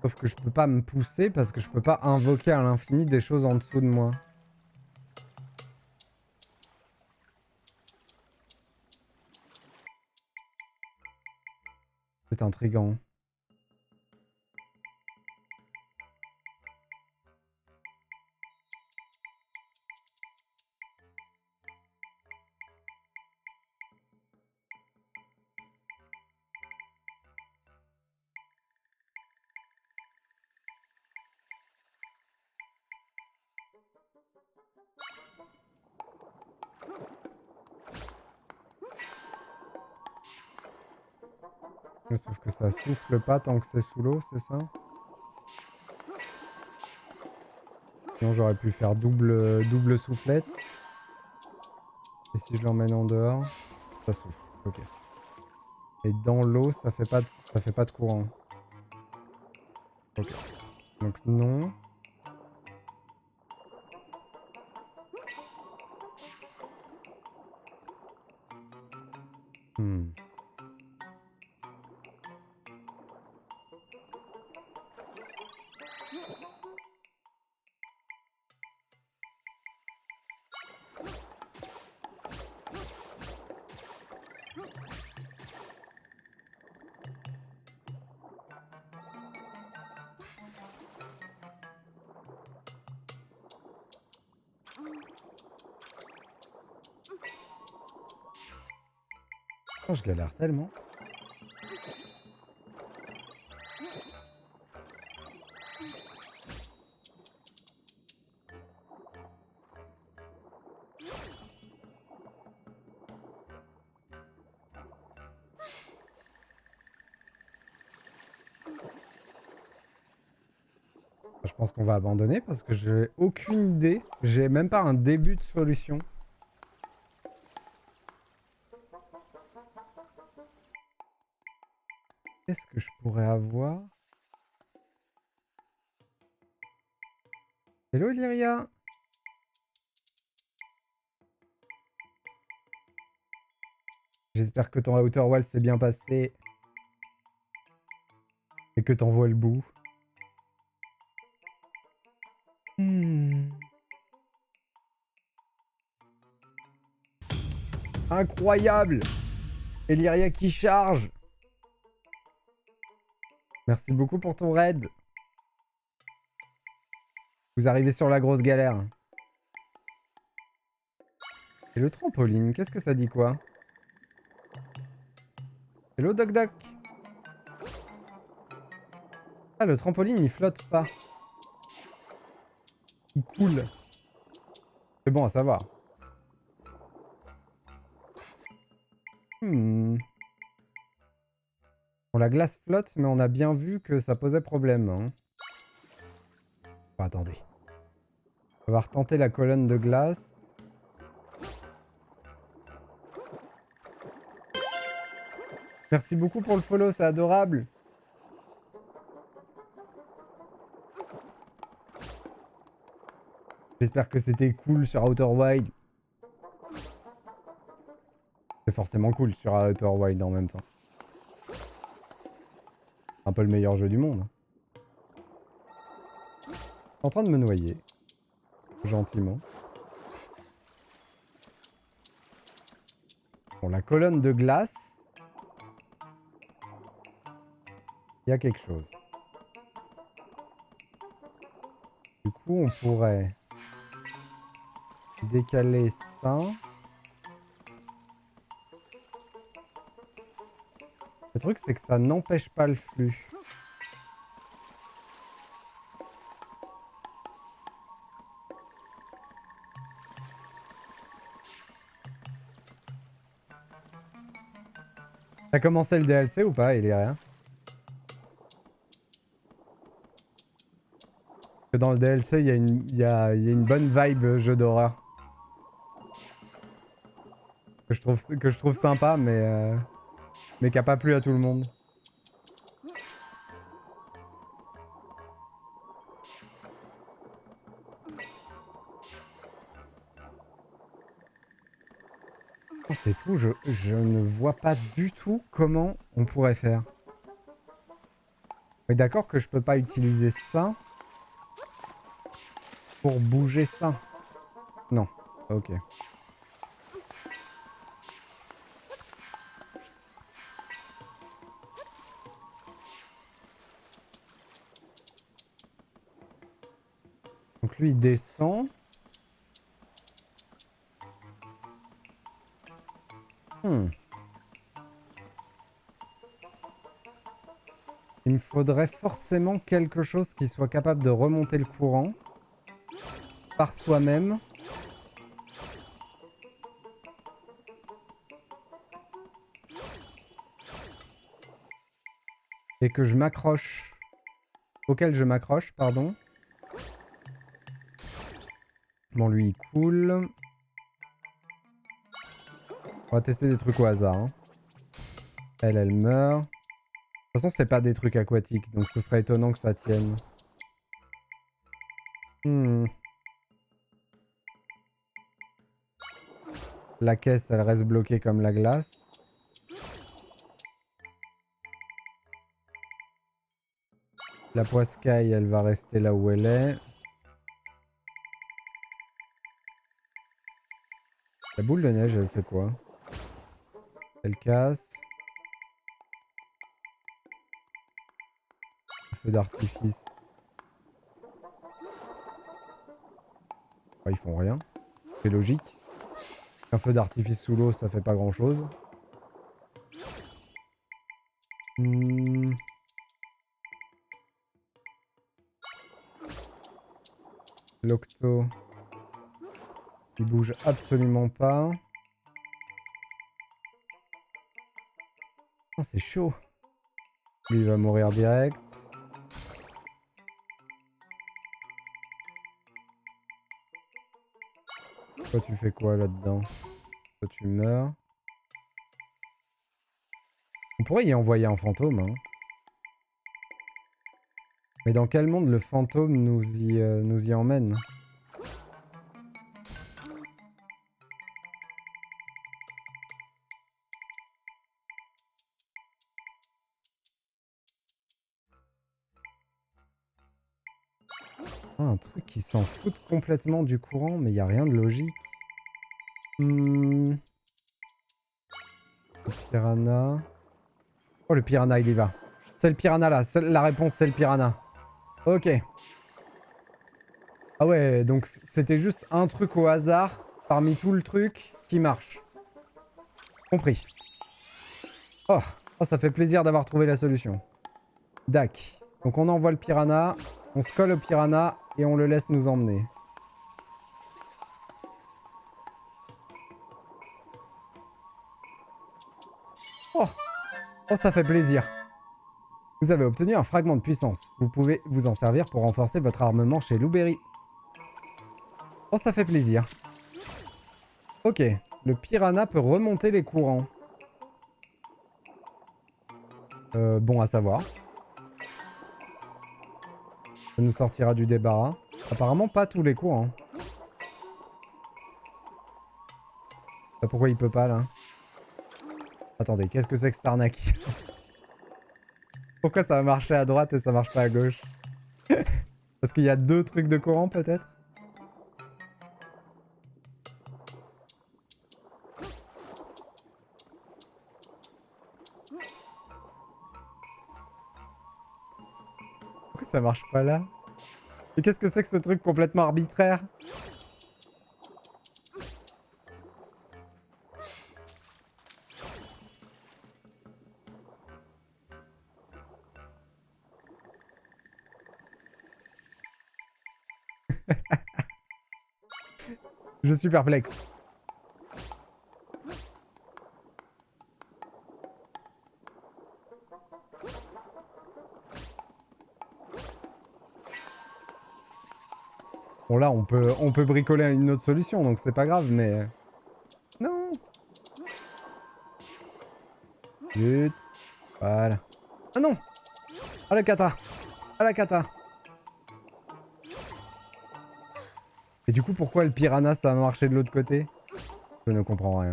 Sauf que je peux pas me pousser parce que je peux pas invoquer à l'infini des choses en dessous de moi. C'est intriguant. Sauf que ça souffle pas tant que c'est sous l'eau, c'est ça? Sinon j'aurais pu faire double soufflette. Et si je l'emmène en dehors, ça souffle. Ok. Et dans l'eau, ça fait pas de courant. Ok. Donc non. Hmm. Oh, je galère tellement. Je pense qu'on va abandonner parce que j'ai aucune idée. J'ai même pas un début de solution. Qu'est-ce que je pourrais avoir? Hello Lyria! J'espère que ton Outer Wall s'est bien passé. Et que t'en vois le bout. Hmm. Incroyable! Elyria qui charge! Merci beaucoup pour ton raid. Vous arrivez sur la grosse galère. Et le trampoline, qu'est-ce que ça dit quoi? Hello Doc Doc! Ah, le trampoline il flotte pas. Il coule. C'est bon à savoir. Hmm. Bon, la glace flotte, mais on a bien vu que ça posait problème. Hein. Bon, attendez. On va retenter la colonne de glace. Merci beaucoup pour le follow, c'est adorable. J'espère que c'était cool sur Outer Wild. C'est forcément cool sur Outer Wild en même temps. Un peu le meilleur jeu du monde. Je suis en train de me noyer. Gentiment. Bon, la colonne de glace. Il y a quelque chose. Du coup, on pourrait décaler ça. Le truc, c'est que ça n'empêche pas le flux. T'as commencé le DLC ou pas, Iléria? Que dans le DLC, il y a une bonne vibe jeu d'horreur. Que je trouve sympa, mais qui a pas plu à tout le monde. Oh, c'est fou, je ne vois pas du tout comment on pourrait faire. Mais d'accord que je peux pas utiliser ça pour bouger ça. Non, ok. Donc lui il descend. Hmm. Il me faudrait forcément quelque chose qui soit capable de remonter le courant par soi-même. Et que je m'accroche. Auquel je m'accroche, pardon. Bon, lui, il coule. On va tester des trucs au hasard. Hein. Elle meurt. De toute façon, c'est pas des trucs aquatiques, donc ce serait étonnant que ça tienne. La caisse, elle reste bloquée comme la glace. La poiscaille, elle va rester là où elle est. La boule de neige, elle fait quoi? Elle casse. Le feu d'artifice. Bah, ils font rien. C'est logique. Un feu d'artifice sous l'eau, ça fait pas grand chose. L'octo. Il bouge absolument pas. Oh, c'est chaud. Lui, il va mourir direct. Toi, tu fais quoi là-dedans? Toi, tu meurs. On pourrait y envoyer un fantôme, hein. Mais dans quel monde le fantôme nous y emmène? Ah, un truc qui s'en fout complètement du courant, mais il n'y a rien de logique. Le piranha. Oh, le piranha, il y va. C'est le piranha là. La réponse, c'est le piranha. Ok. Ah ouais, donc c'était juste un truc au hasard parmi tout le truc qui marche. Compris. Oh, oh ça fait plaisir d'avoir trouvé la solution. Dac. Donc on envoie le piranha, on se colle au piranha et on le laisse nous emmener. Oh, oh ça fait plaisir. Vous avez obtenu un fragment de puissance. Vous pouvez vous en servir pour renforcer votre armement chez Louberry. Oh ça fait plaisir. Ok, le piranha peut remonter les courants. Bon à savoir. Ça nous sortira du débarras. Apparemment pas tous les courants. Pourquoi il peut pas là? Attendez, qu'est-ce que c'est que cette arnaque? Pourquoi ça va marcher à droite et ça marche pas à gauche? Parce qu'il y a deux trucs de courant peut-être? Pourquoi ça marche pas là? Mais qu'est-ce que c'est que ce truc complètement arbitraire? Je suis perplexe. Bon là, on peut bricoler une autre solution, donc c'est pas grave, mais... Non. Zut. Voilà. Ah non. Ah la cata. Ah la cata. Et du coup, pourquoi le piranha, ça a marché de l'autre côté? Je ne comprends rien.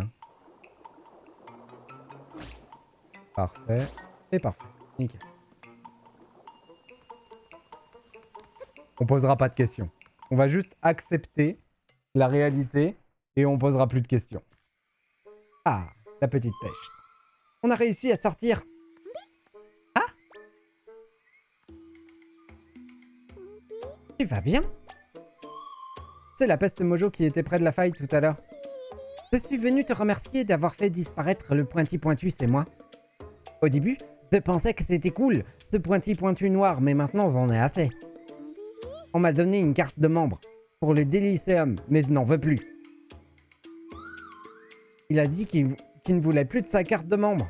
Parfait. Et parfait. Nickel. On posera pas de questions. On va juste accepter la réalité et on posera plus de questions. Ah, la petite pêche. On a réussi à sortir. Ah, tu vas bien? C'est la peste Mojo qui était près de la faille tout à l'heure. Je suis venu te remercier d'avoir fait disparaître le pointy pointu, c'est moi. Au début, je pensais que c'était cool, ce pointy pointu noir, mais maintenant j'en ai assez. On m'a donné une carte de membre pour le Délicéum, mais je n'en veux plus. Il a dit qu'il ne voulait plus de sa carte de membre.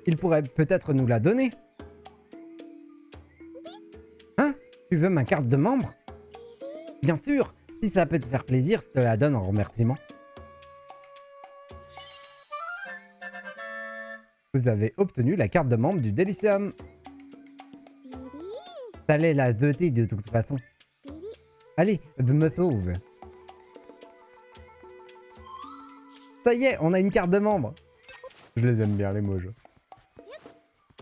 Il pourrait peut-être nous la donner. Hein? Tu veux ma carte de membre? Bien sûr, si ça peut te faire plaisir, je te la donne en remerciement. Vous avez obtenu la carte de membre du Délicéum. T'allais la doter de toute façon. Allez, je me sauve. Ça y est, on a une carte de membre. Je les aime bien, les Mojo.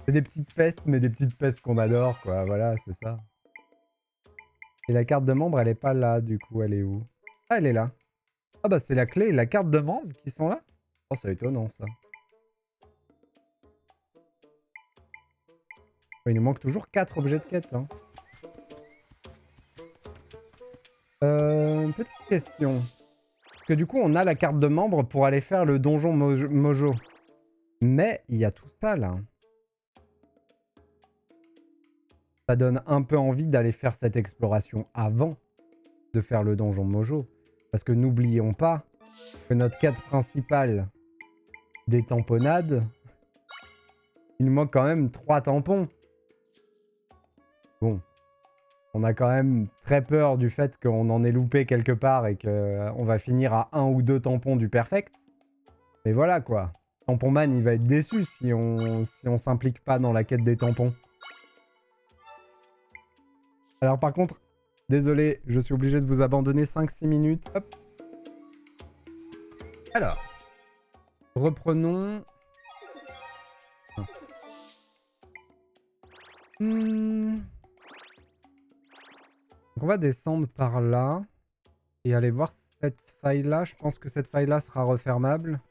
C'est des petites pestes, mais des petites pestes qu'on adore, quoi. Voilà, c'est ça. Et la carte de membre, elle est pas là, du coup, elle est où? Ah, elle est là. Ah bah, c'est la clé et la carte de membre qui sont là. Oh, c'est étonnant, ça. Il nous manque toujours 4 objets de quête, hein. Petite question. Parce que du coup, on a la carte de membre pour aller faire le donjon Mojo. Mais il y a tout ça, là. Ça donne un peu envie d'aller faire cette exploration avant de faire le donjon Mojo. Parce que n'oublions pas que notre quête principale des tamponnades, il nous manque quand même 3 tampons. Bon. On a quand même très peur du fait qu'on en ait loupé quelque part et qu'on va finir à 1 ou 2 tampons du perfect. Mais voilà quoi. Tampon Man, il va être déçu si on s'implique pas dans la quête des tampons. Alors par contre, désolé, je suis obligé de vous abandonner 5-6 minutes. Hop. Alors, reprenons... Donc on va descendre par là et aller voir cette faille-là. Je pense que cette faille-là sera refermable.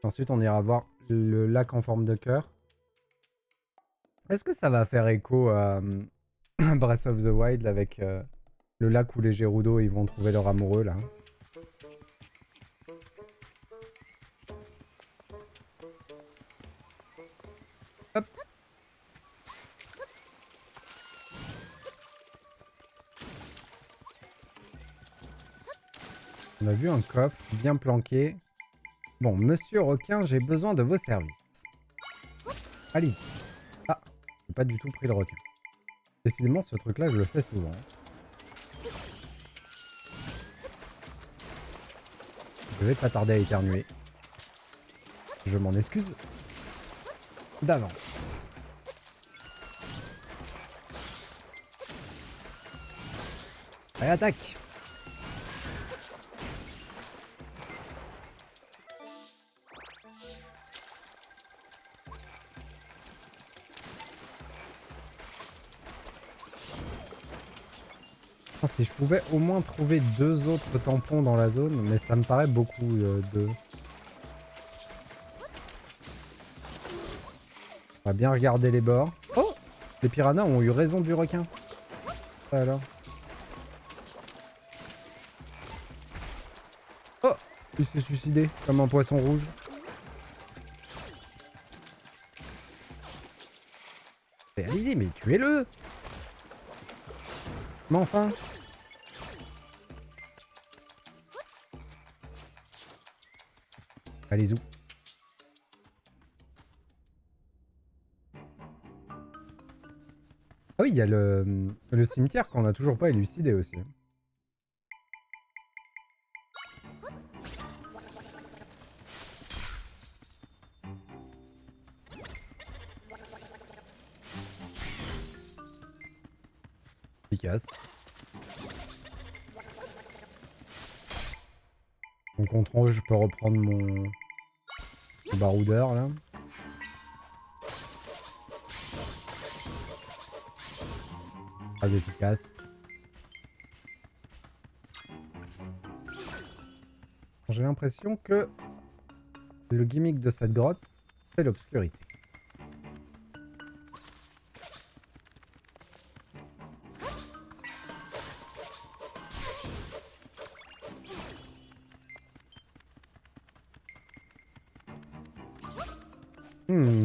Ensuite, on ira voir le lac en forme de cœur. Est-ce que ça va faire écho à Breath of the Wild avec le lac où les Gerudo ils vont trouver leur amoureux là? Hop. On a vu un coffre bien planqué. Bon, monsieur requin, j'ai besoin de vos services. Allez-y. Ah, j'ai pas du tout pris le requin. Décidément, ce truc-là, je le fais souvent. Je vais pas tarder à éternuer. Je m'en excuse d'avance. Allez, attaque! Si je pouvais au moins trouver 2 autres tampons dans la zone, mais ça me paraît beaucoup de... On va bien regarder les bords. Oh! Les piranhas ont eu raison du requin. Ça alors. Oh! Il s'est suicidé comme un poisson rouge. Mais allez-y, mais tuez-le! Mais enfin! Allez-y. Ah oui, il y a le cimetière qu'on n'a toujours pas élucidé aussi. Efficace. En contrôle, je peux reprendre mon baroudeur là. Très efficace. J'ai l'impression que le gimmick de cette grotte, c'est l'obscurité.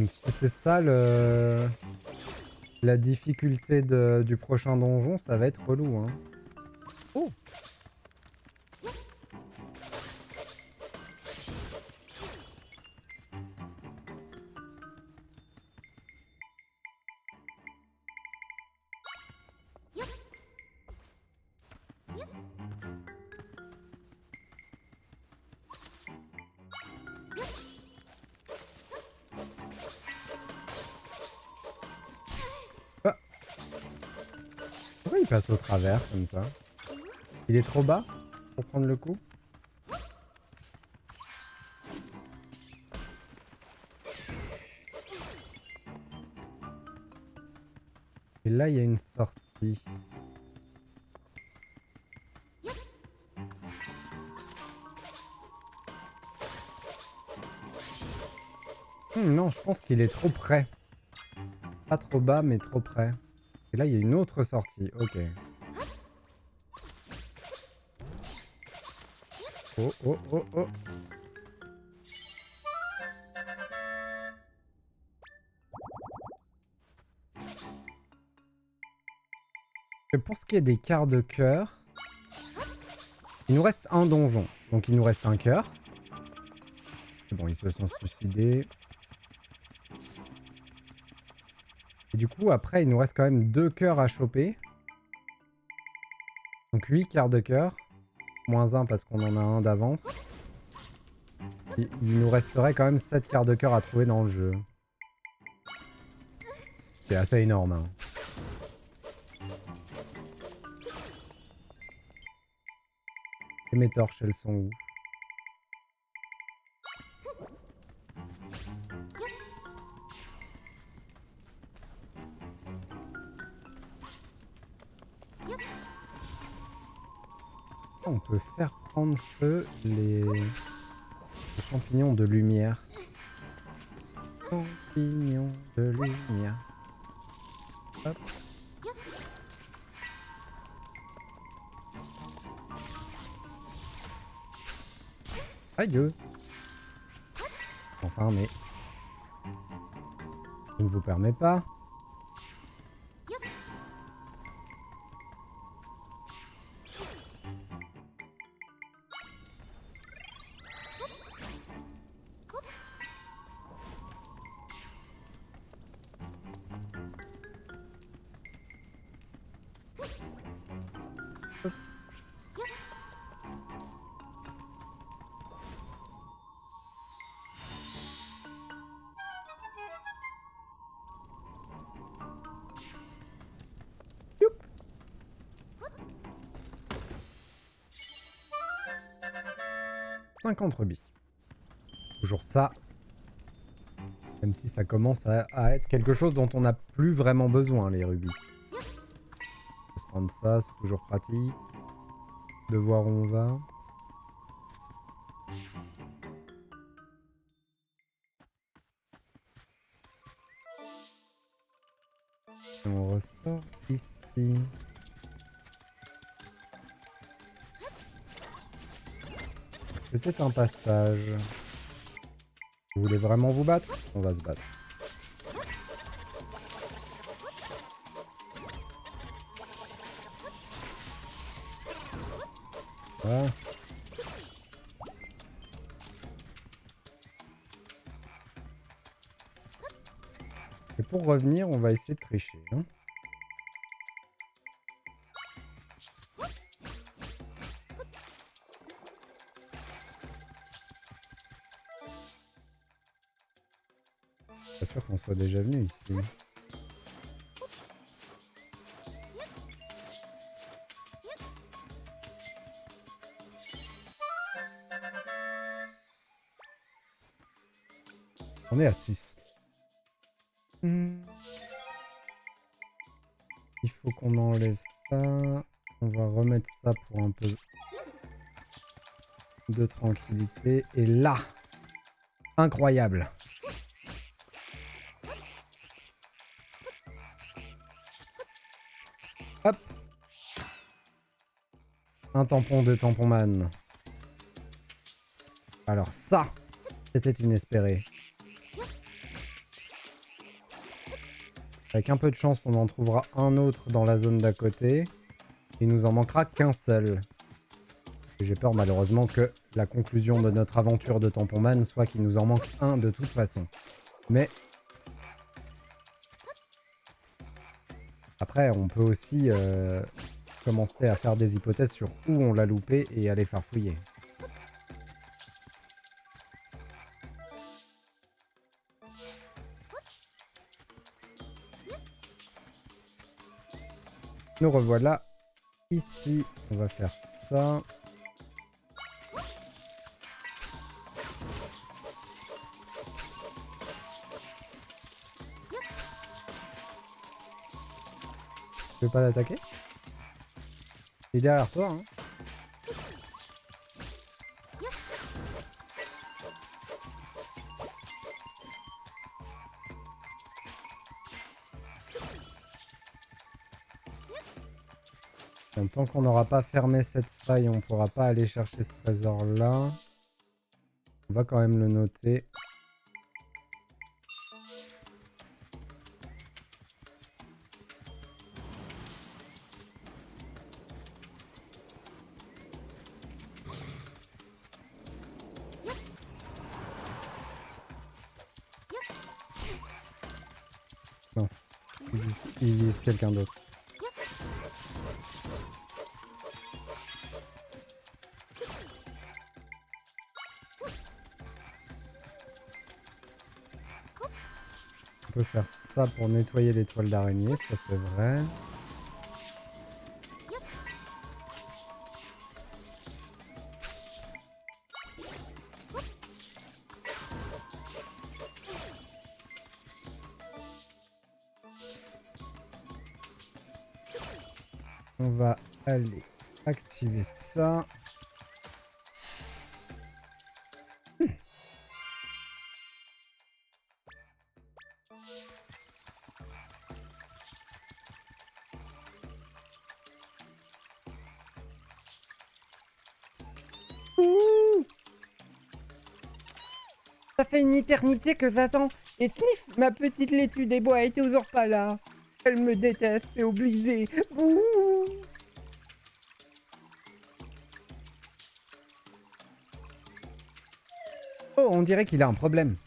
Si c'est ça la difficulté du prochain donjon, ça va être relou, hein. Oh! Ah. Pourquoi il passe au travers comme ça? Il est trop bas pour prendre le coup? Et là, il y a une sortie. Non, je pense qu'il est trop près. Pas trop bas, mais trop près. Et là, il y a une autre sortie. Ok. Oh, oh, oh, oh. Et pour ce qui est des quarts de cœur, il nous reste un donjon. Donc il nous reste un cœur. Bon, ils se sont suicidés. Et du coup, après, il nous reste quand même 2 cœurs à choper. Donc 8 quarts de cœur. Moins 1 parce qu'on en a un d'avance. Il nous resterait quand même 7 quarts de cœur à trouver dans le jeu. C'est assez énorme, hein. Et mes torches, elles sont où? On peut faire prendre feu les champignons de lumière. Champignons de lumière. Hop. Aïe! Enfin, mais... je ne vous permets pas. Youp. 50 rubis. Toujours ça. Même si ça commence à être quelque chose dont on n'a plus vraiment besoin, les rubis. On peut se prendre ça, c'est toujours pratique. De voir où on va. Et on ressort ici. C'était un passage. Vous voulez vraiment vous battre? On va se battre. Voilà. Et pour revenir, on va essayer de tricher, hein. Pas sûr qu'on soit déjà venu ici. On est à 6. Il faut qu'on enlève ça. On va remettre ça pour un peu de tranquillité. Et là, incroyable. Hop. Un tampon de tamponman. Alors ça, c'était inespéré. Avec un peu de chance, on en trouvera un autre dans la zone d'à côté. Il nous en manquera qu'un seul. J'ai peur malheureusement que la conclusion de notre aventure de tamponman soit qu'il nous en manque un de toute façon. Mais après, on peut aussi commencer à faire des hypothèses sur où on l'a loupé et aller farfouiller. Nous revoilà ici. On va faire ça. Tu veux pas l'attaquer? Il est derrière toi, hein. Tant qu'on n'aura pas fermé cette faille, on pourra pas aller chercher ce trésor-là. On va quand même le noter. Mince, il vise quelqu'un d'autre. On peut faire ça pour nettoyer les toiles d'araignée, ça c'est vrai. On va aller activer ça. Ouh, ça fait une éternité que j'attends. Et sniff, ma petite laitue des bois est toujours pas là. Elle me déteste, c'est obligé. Ouh. Oh, on dirait qu'il a un problème.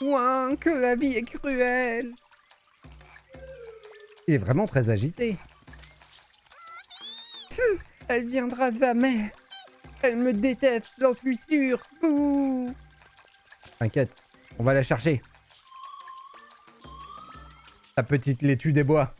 Ouin, que la vie est cruelle. Il est vraiment très agité. Elle viendra jamais. Elle me déteste, j'en suis sûr. Ouh. T'inquiète, on va la chercher. La petite laitue des bois.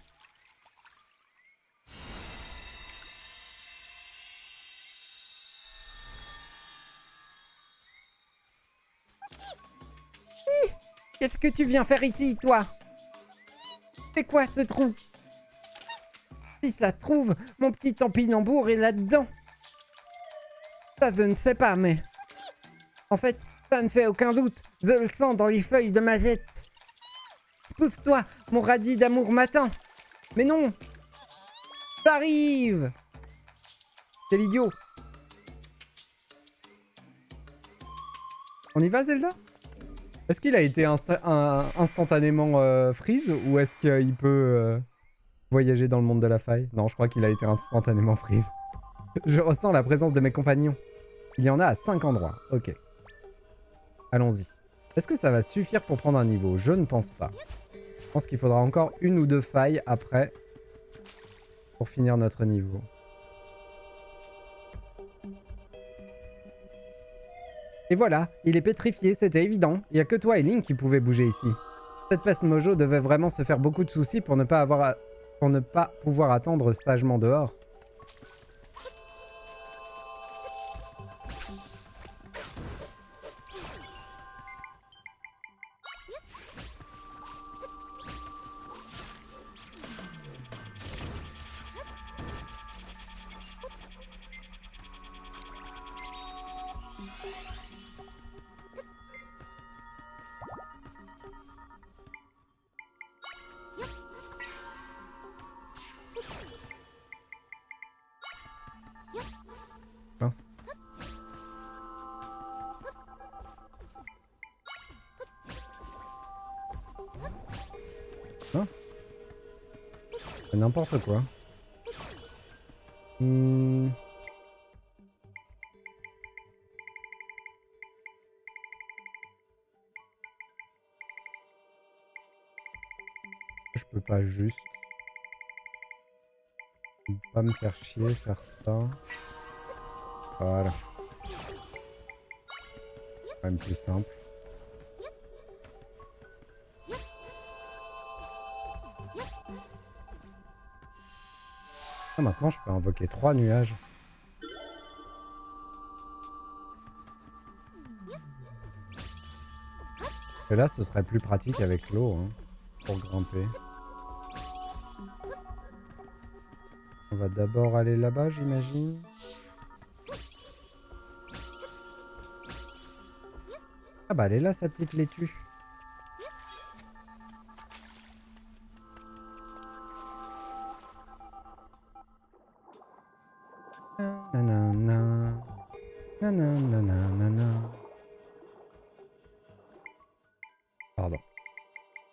Qu'est-ce que tu viens faire ici, toi? C'est quoi ce trou? Si ça se trouve, mon petit tampinambour est là-dedans. Ça, je ne sais pas, mais... En fait, ça ne fait aucun doute. Je le sens dans les feuilles de ma tête. Pousse-toi, mon radis d'amour m'attend. Mais non! Ça arrive! Quel idiot! On y va, Zelda? Est-ce qu'il a été instantanément freeze ou est-ce qu'il peut voyager dans le monde de la faille? Non, je crois qu'il a été instantanément freeze. Je ressens la présence de mes compagnons. Il y en a à 5 endroits. Ok. Allons-y. Est-ce que ça va suffire pour prendre un niveau? Je ne pense pas. Je pense qu'il faudra encore une ou deux failles après pour finir notre niveau. Et voilà, il est pétrifié, c'était évident. Il n'y a que toi et Link qui pouvaient bouger ici. Cette peste Mojo devait vraiment se faire beaucoup de soucis pour ne pas pouvoir attendre sagement dehors. Mince. C'est n'importe quoi. Je peux pas juste... Pas me faire chier, faire ça. Voilà. Quand même plus simple. Ah, maintenant, je peux invoquer 3 nuages. Et là, ce serait plus pratique avec l'eau, hein, pour grimper. On va d'abord aller là-bas, j'imagine. Ah bah, elle est là, sa petite laitue. Nanana. Nanana. Pardon.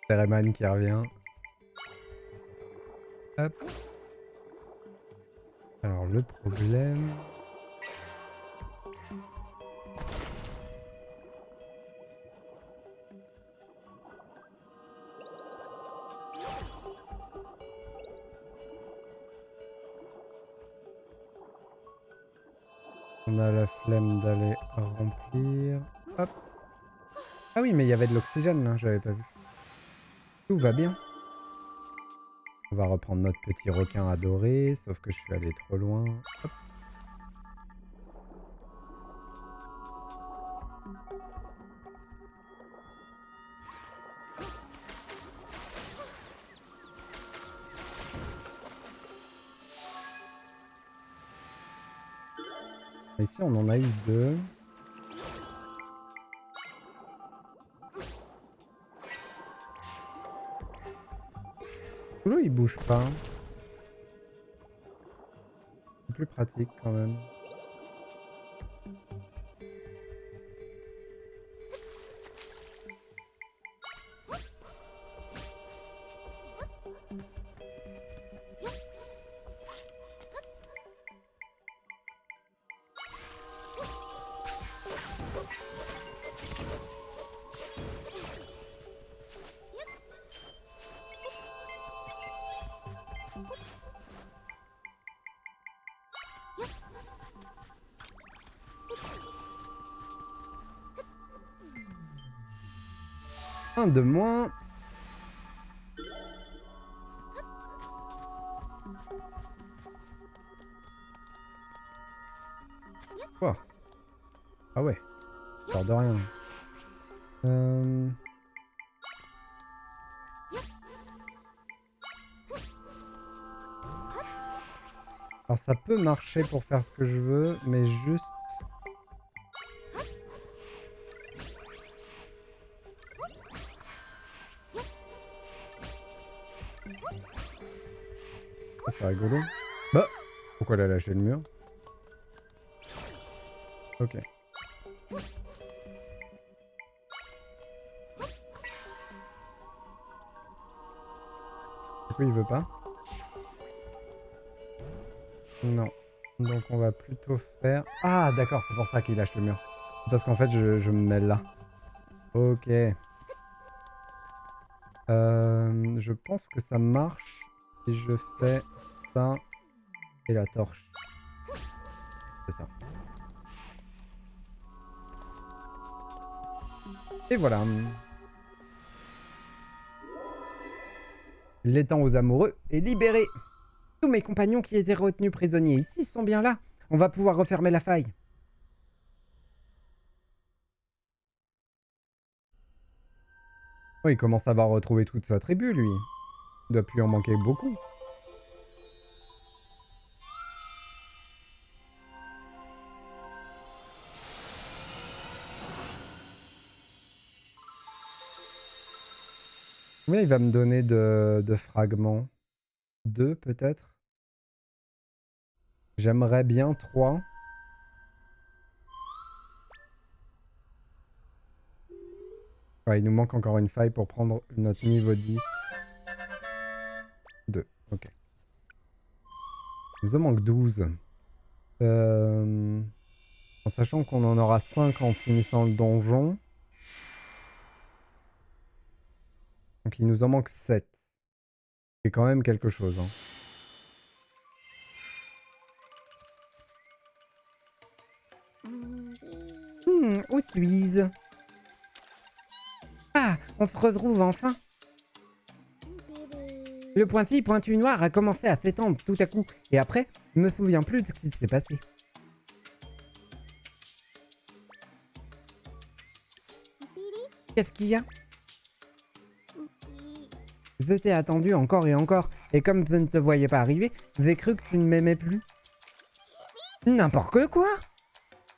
C'est Rayman qui revient. Hop. Alors, le problème... On a la flemme d'aller remplir. Hop. Ah oui, mais il y avait de l'oxygène là, j'avais pas vu. Tout va bien. On va reprendre notre petit requin adoré, sauf que je suis allé trop loin. Hop. Ici, on en a eu 2. L'eau, il bouge pas. C'est plus pratique quand même. Un de moins. Quoi? Ah ouais. Peur de rien. Alors ça peut marcher pour faire ce que je veux, mais juste... Ah, c'est rigolo. Bah, pourquoi elle a lâché le mur? Ok. Du coup, il veut pas? Non. Donc on va plutôt faire... Ah d'accord, c'est pour ça qu'il lâche le mur. Parce qu'en fait, je me mets là. Ok. Je pense que ça marche si je fais ça et la torche. C'est ça. Et voilà. L'étang aux amoureux est libéré. Tous mes compagnons qui étaient retenus prisonniers ici sont bien là. On va pouvoir refermer la faille. Oh, il commence à avoir retrouvé toute sa tribu, lui. Il doit plus en manquer beaucoup. Combien il va me donner de fragments? 2 peut-être? J'aimerais bien 3. Ouais, il nous manque encore une faille pour prendre notre niveau 10. Ok. Il nous en manque 12. En sachant qu'on en aura 5 en finissant le donjon. Donc il nous en manque 7. C'est quand même quelque chose. Hein. Où suis-je? Ah, on se retrouve enfin. Le pointu noir a commencé à s'étendre tout à coup. Et après, je me souviens plus de ce qui s'est passé. Qu'est-ce qu'il y a? Je t'ai attendu encore et encore. Et comme je ne te voyais pas arriver, j'ai cru que tu ne m'aimais plus. N'importe quoi!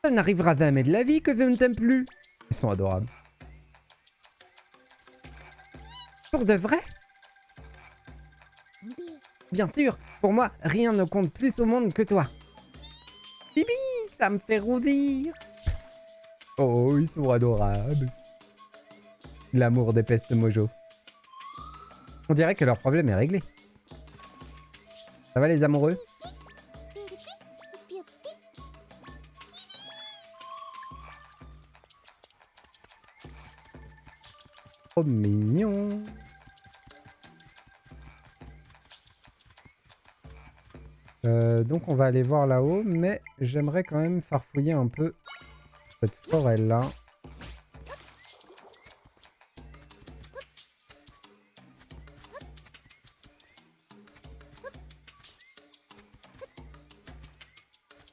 Ça n'arrivera jamais de la vie que je ne t'aime plus. Ils sont adorables. Pour de vrai? Bien sûr, pour moi, rien ne compte plus au monde que toi. Bibi, ça me fait rougir. Oh, ils sont adorables. L'amour des pestes mojo. On dirait que leur problème est réglé. Ça va les amoureux? Oh mignon. Donc on va aller voir là-haut, mais j'aimerais quand même farfouiller un peu cette forêt-là.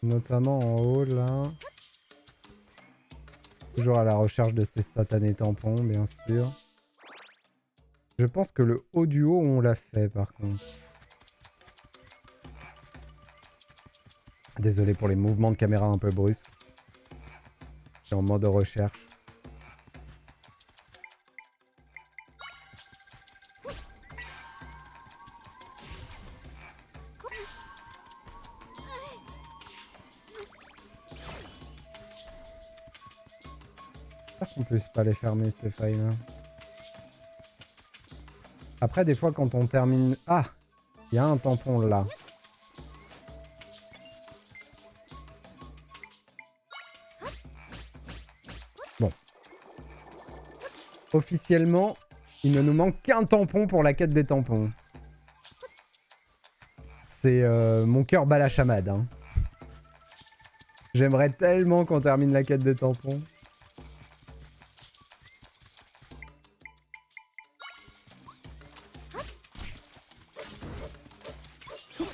Notamment en haut, là. Toujours à la recherche de ces satanés tampons, bien sûr. Je pense que le haut du haut, on l'a fait, par contre. Désolé pour les mouvements de caméra un peu brusques. Je suis en mode recherche. J'espère qu'on puisse pas les fermer, ces failles-là. Après, des fois, quand on termine... Ah! Il y a un tampon là. Bon. Officiellement, il ne nous manque qu'un tampon pour la quête des tampons. C'est mon cœur bat la chamade. Hein. J'aimerais tellement qu'on termine la quête des tampons.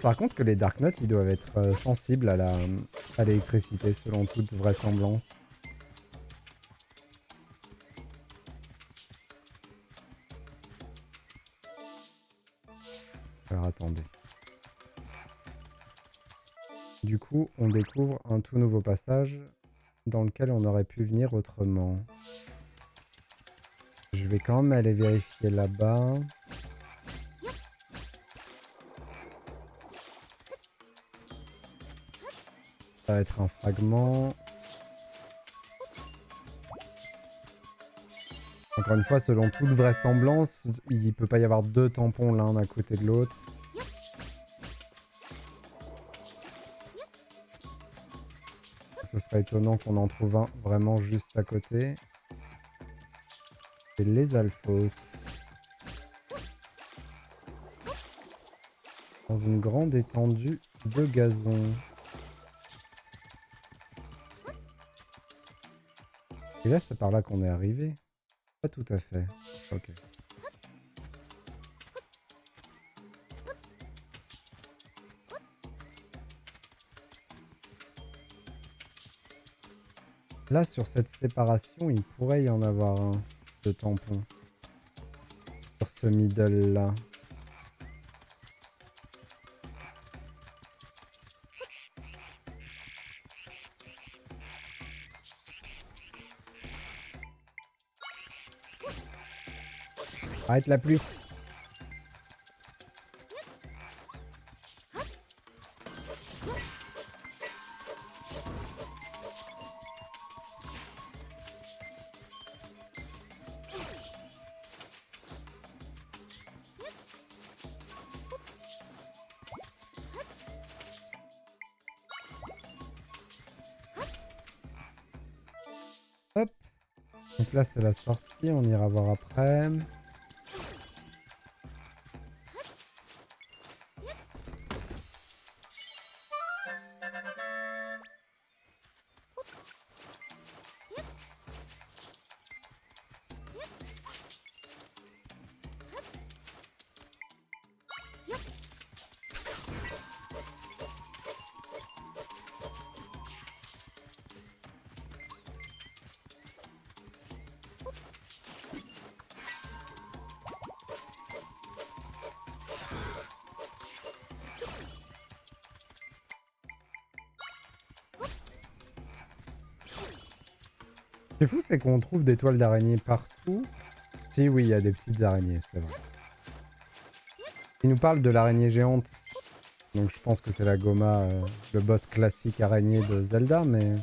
Par contre que les Dark Knights, ils doivent être sensibles à l'électricité, selon toute vraisemblance. Alors attendez. Du coup, on découvre un tout nouveau passage dans lequel on aurait pu venir autrement. Je vais quand même aller vérifier là-bas. Ça va être un fragment. Encore une fois, selon toute vraisemblance, il peut pas y avoir deux tampons l'un à côté de l'autre. Ce serait étonnant qu'on en trouve un vraiment juste à côté. C'est les Alphos. Dans une grande étendue de gazon. Et là, c'est par là qu'on est arrivé. Pas tout à fait. Ok. Là, sur cette séparation, il pourrait y en avoir un de tampon. Sur ce middle-là. Arrête la pluie. Donc là c'est la sortie, on ira voir après. Ce qui est fou, c'est qu'on trouve des toiles d'araignée partout. Si, oui, il y a des petites araignées, c'est vrai. Il nous parle de l'araignée géante. Donc je pense que c'est la Goma, le boss classique araignée de Zelda, mais...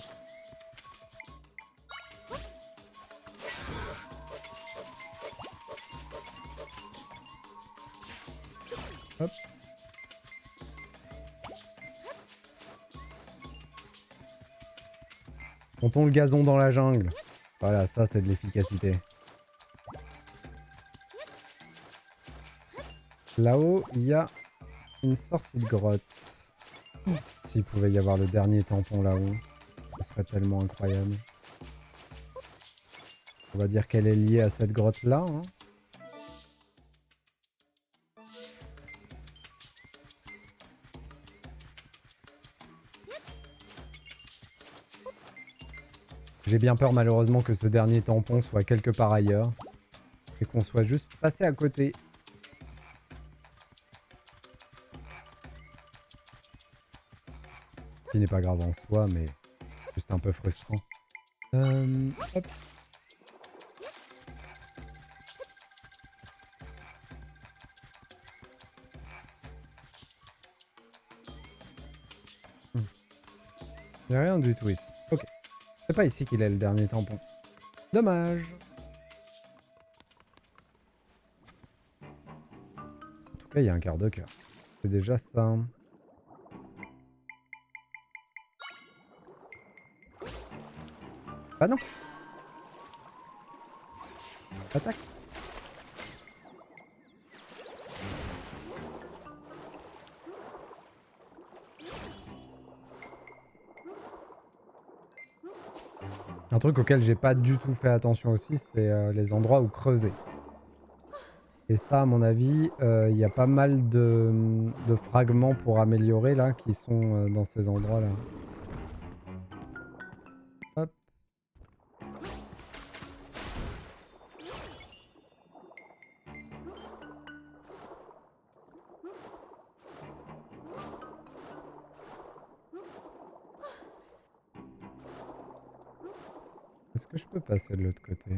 Hop. Montons le gazon dans la jungle. Voilà, ça c'est de l'efficacité. Là-haut, il y a une sortie de grotte. S'il pouvait y avoir le dernier tampon là-haut, ce serait tellement incroyable. On va dire qu'elle est liée à cette grotte-là. Hein. J'ai bien peur malheureusement que ce dernier tampon soit quelque part ailleurs. Et qu'on soit juste passé à côté. Ce qui n'est pas grave en soi, mais juste un peu frustrant. Hop. Il n'y a rien du tout ici. Ok. C'est pas ici qu'il est le dernier tampon. Dommage. En tout cas, il y a un quart de cœur. C'est déjà ça. Ah non. Attaque. Un truc auquel j'ai pas du tout fait attention aussi, c'est les endroits où creuser. Et ça, à mon avis, il y a pas mal de fragments pour améliorer là, qui sont dans ces endroits-là. Hop. Est-ce que je peux passer de l'autre côté?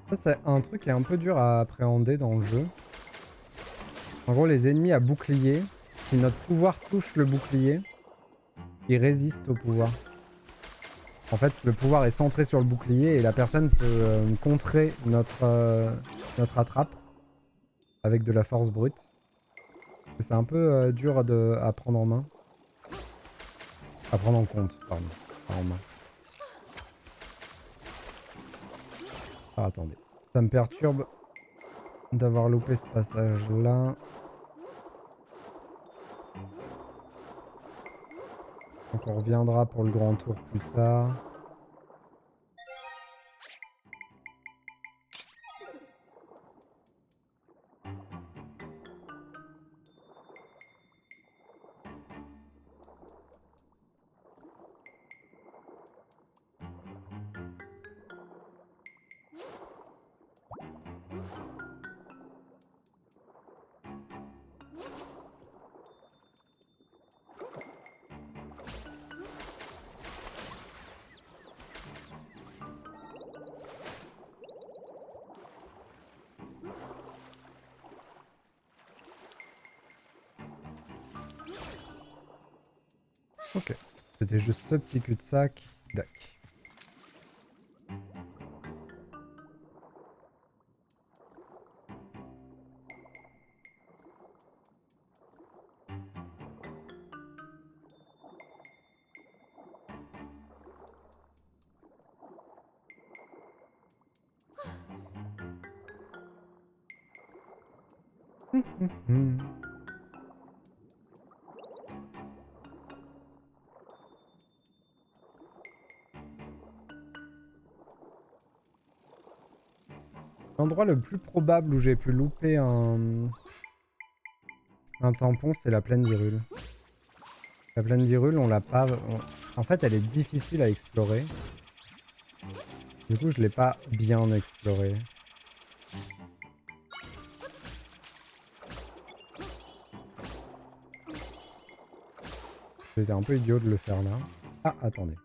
Ça, c'est un truc qui est un peu dur à appréhender dans le jeu. En gros, les ennemis à bouclier, si notre pouvoir touche le bouclier, ils résistent au pouvoir. En fait, le pouvoir est centré sur le bouclier et la personne peut contrer notre attrape avec de la force brute. C'est un peu dur à prendre en main. À prendre en compte, pardon. Pas en main. Ah, attendez. Ça me perturbe d'avoir loupé ce passage-là. Donc on reviendra pour le grand tour plus tard. Ok. C'était juste ce petit cul-de-sac. Dac. L'endroit le plus probable où j'ai pu louper un tampon, c'est la plaine d'Hyrule. La plaine d'Hyrule, on l'a pas... En fait, elle est difficile à explorer. Du coup, je l'ai pas bien explorée. J'étais un peu idiot de le faire là. Ah, attendez.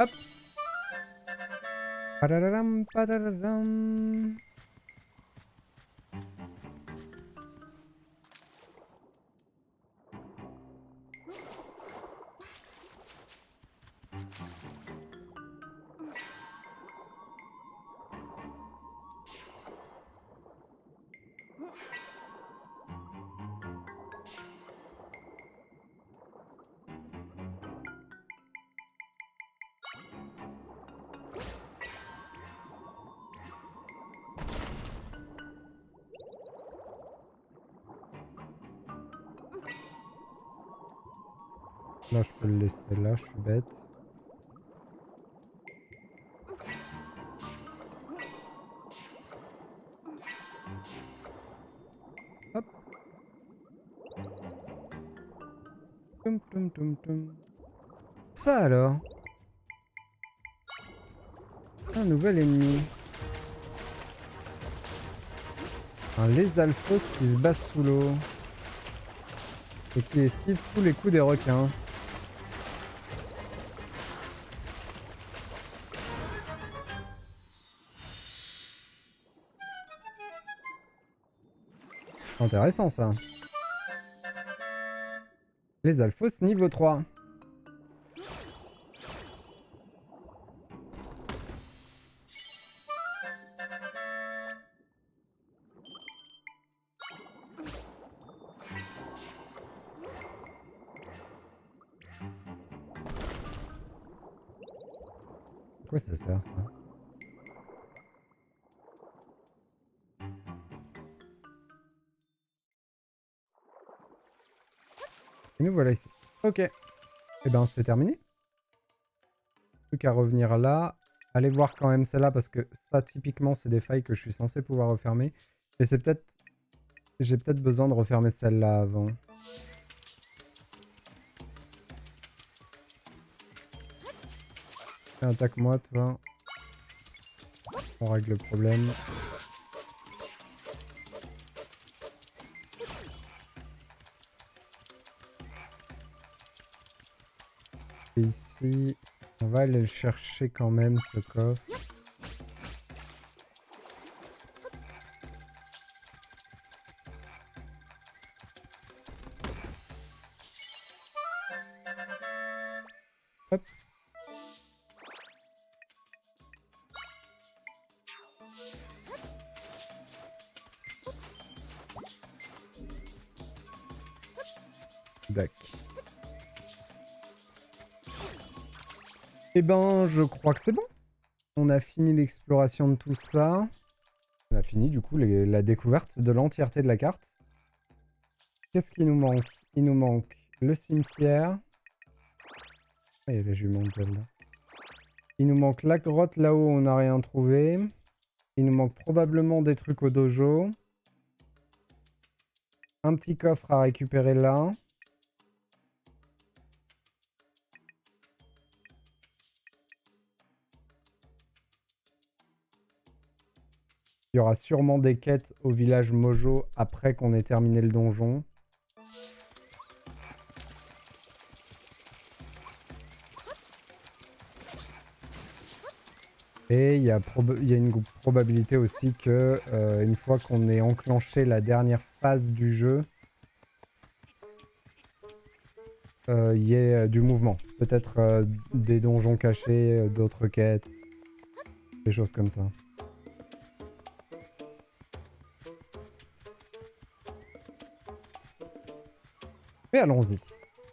Hop. Padadadam, padadadam. Là, je peux le laisser là, je suis bête. Hop. Toum, toum, toum, toum. Ça alors. Un nouvel ennemi. Un lézalfos qui se bat sous l'eau. Et qui esquive tous les coups des requins. Intéressant ça. Lézalfos niveau 3. À quoi ça sert ça? Et nous voilà ici. Ok. Et ben c'est terminé. Plus qu'à revenir là. Allez voir quand même celle-là parce que ça typiquement c'est des failles que je suis censé pouvoir refermer. Et c'est peut-être... J'ai peut-être besoin de refermer celle-là avant. Attaque-moi toi. On règle le problème. Et ici, on va aller le chercher quand même ce coffre. Hop. Dac. Eh ben, je crois que c'est bon. On a fini l'exploration de tout ça. On a fini du coup la découverte de l'entièreté de la carte. Qu'est-ce qui nous manque? Il nous manque le cimetière. Ah, il y a la jument de Zelda. Il nous manque la grotte là-haut, on n'a rien trouvé. Il nous manque probablement des trucs au dojo. Un petit coffre à récupérer là. Il y aura sûrement des quêtes au village Mojo après qu'on ait terminé le donjon. Et il y a une probabilité aussi que une fois qu'on ait enclenché la dernière phase du jeu, il y ait du mouvement. Peut-être des donjons cachés, d'autres quêtes, des choses comme ça. Mais allons-y.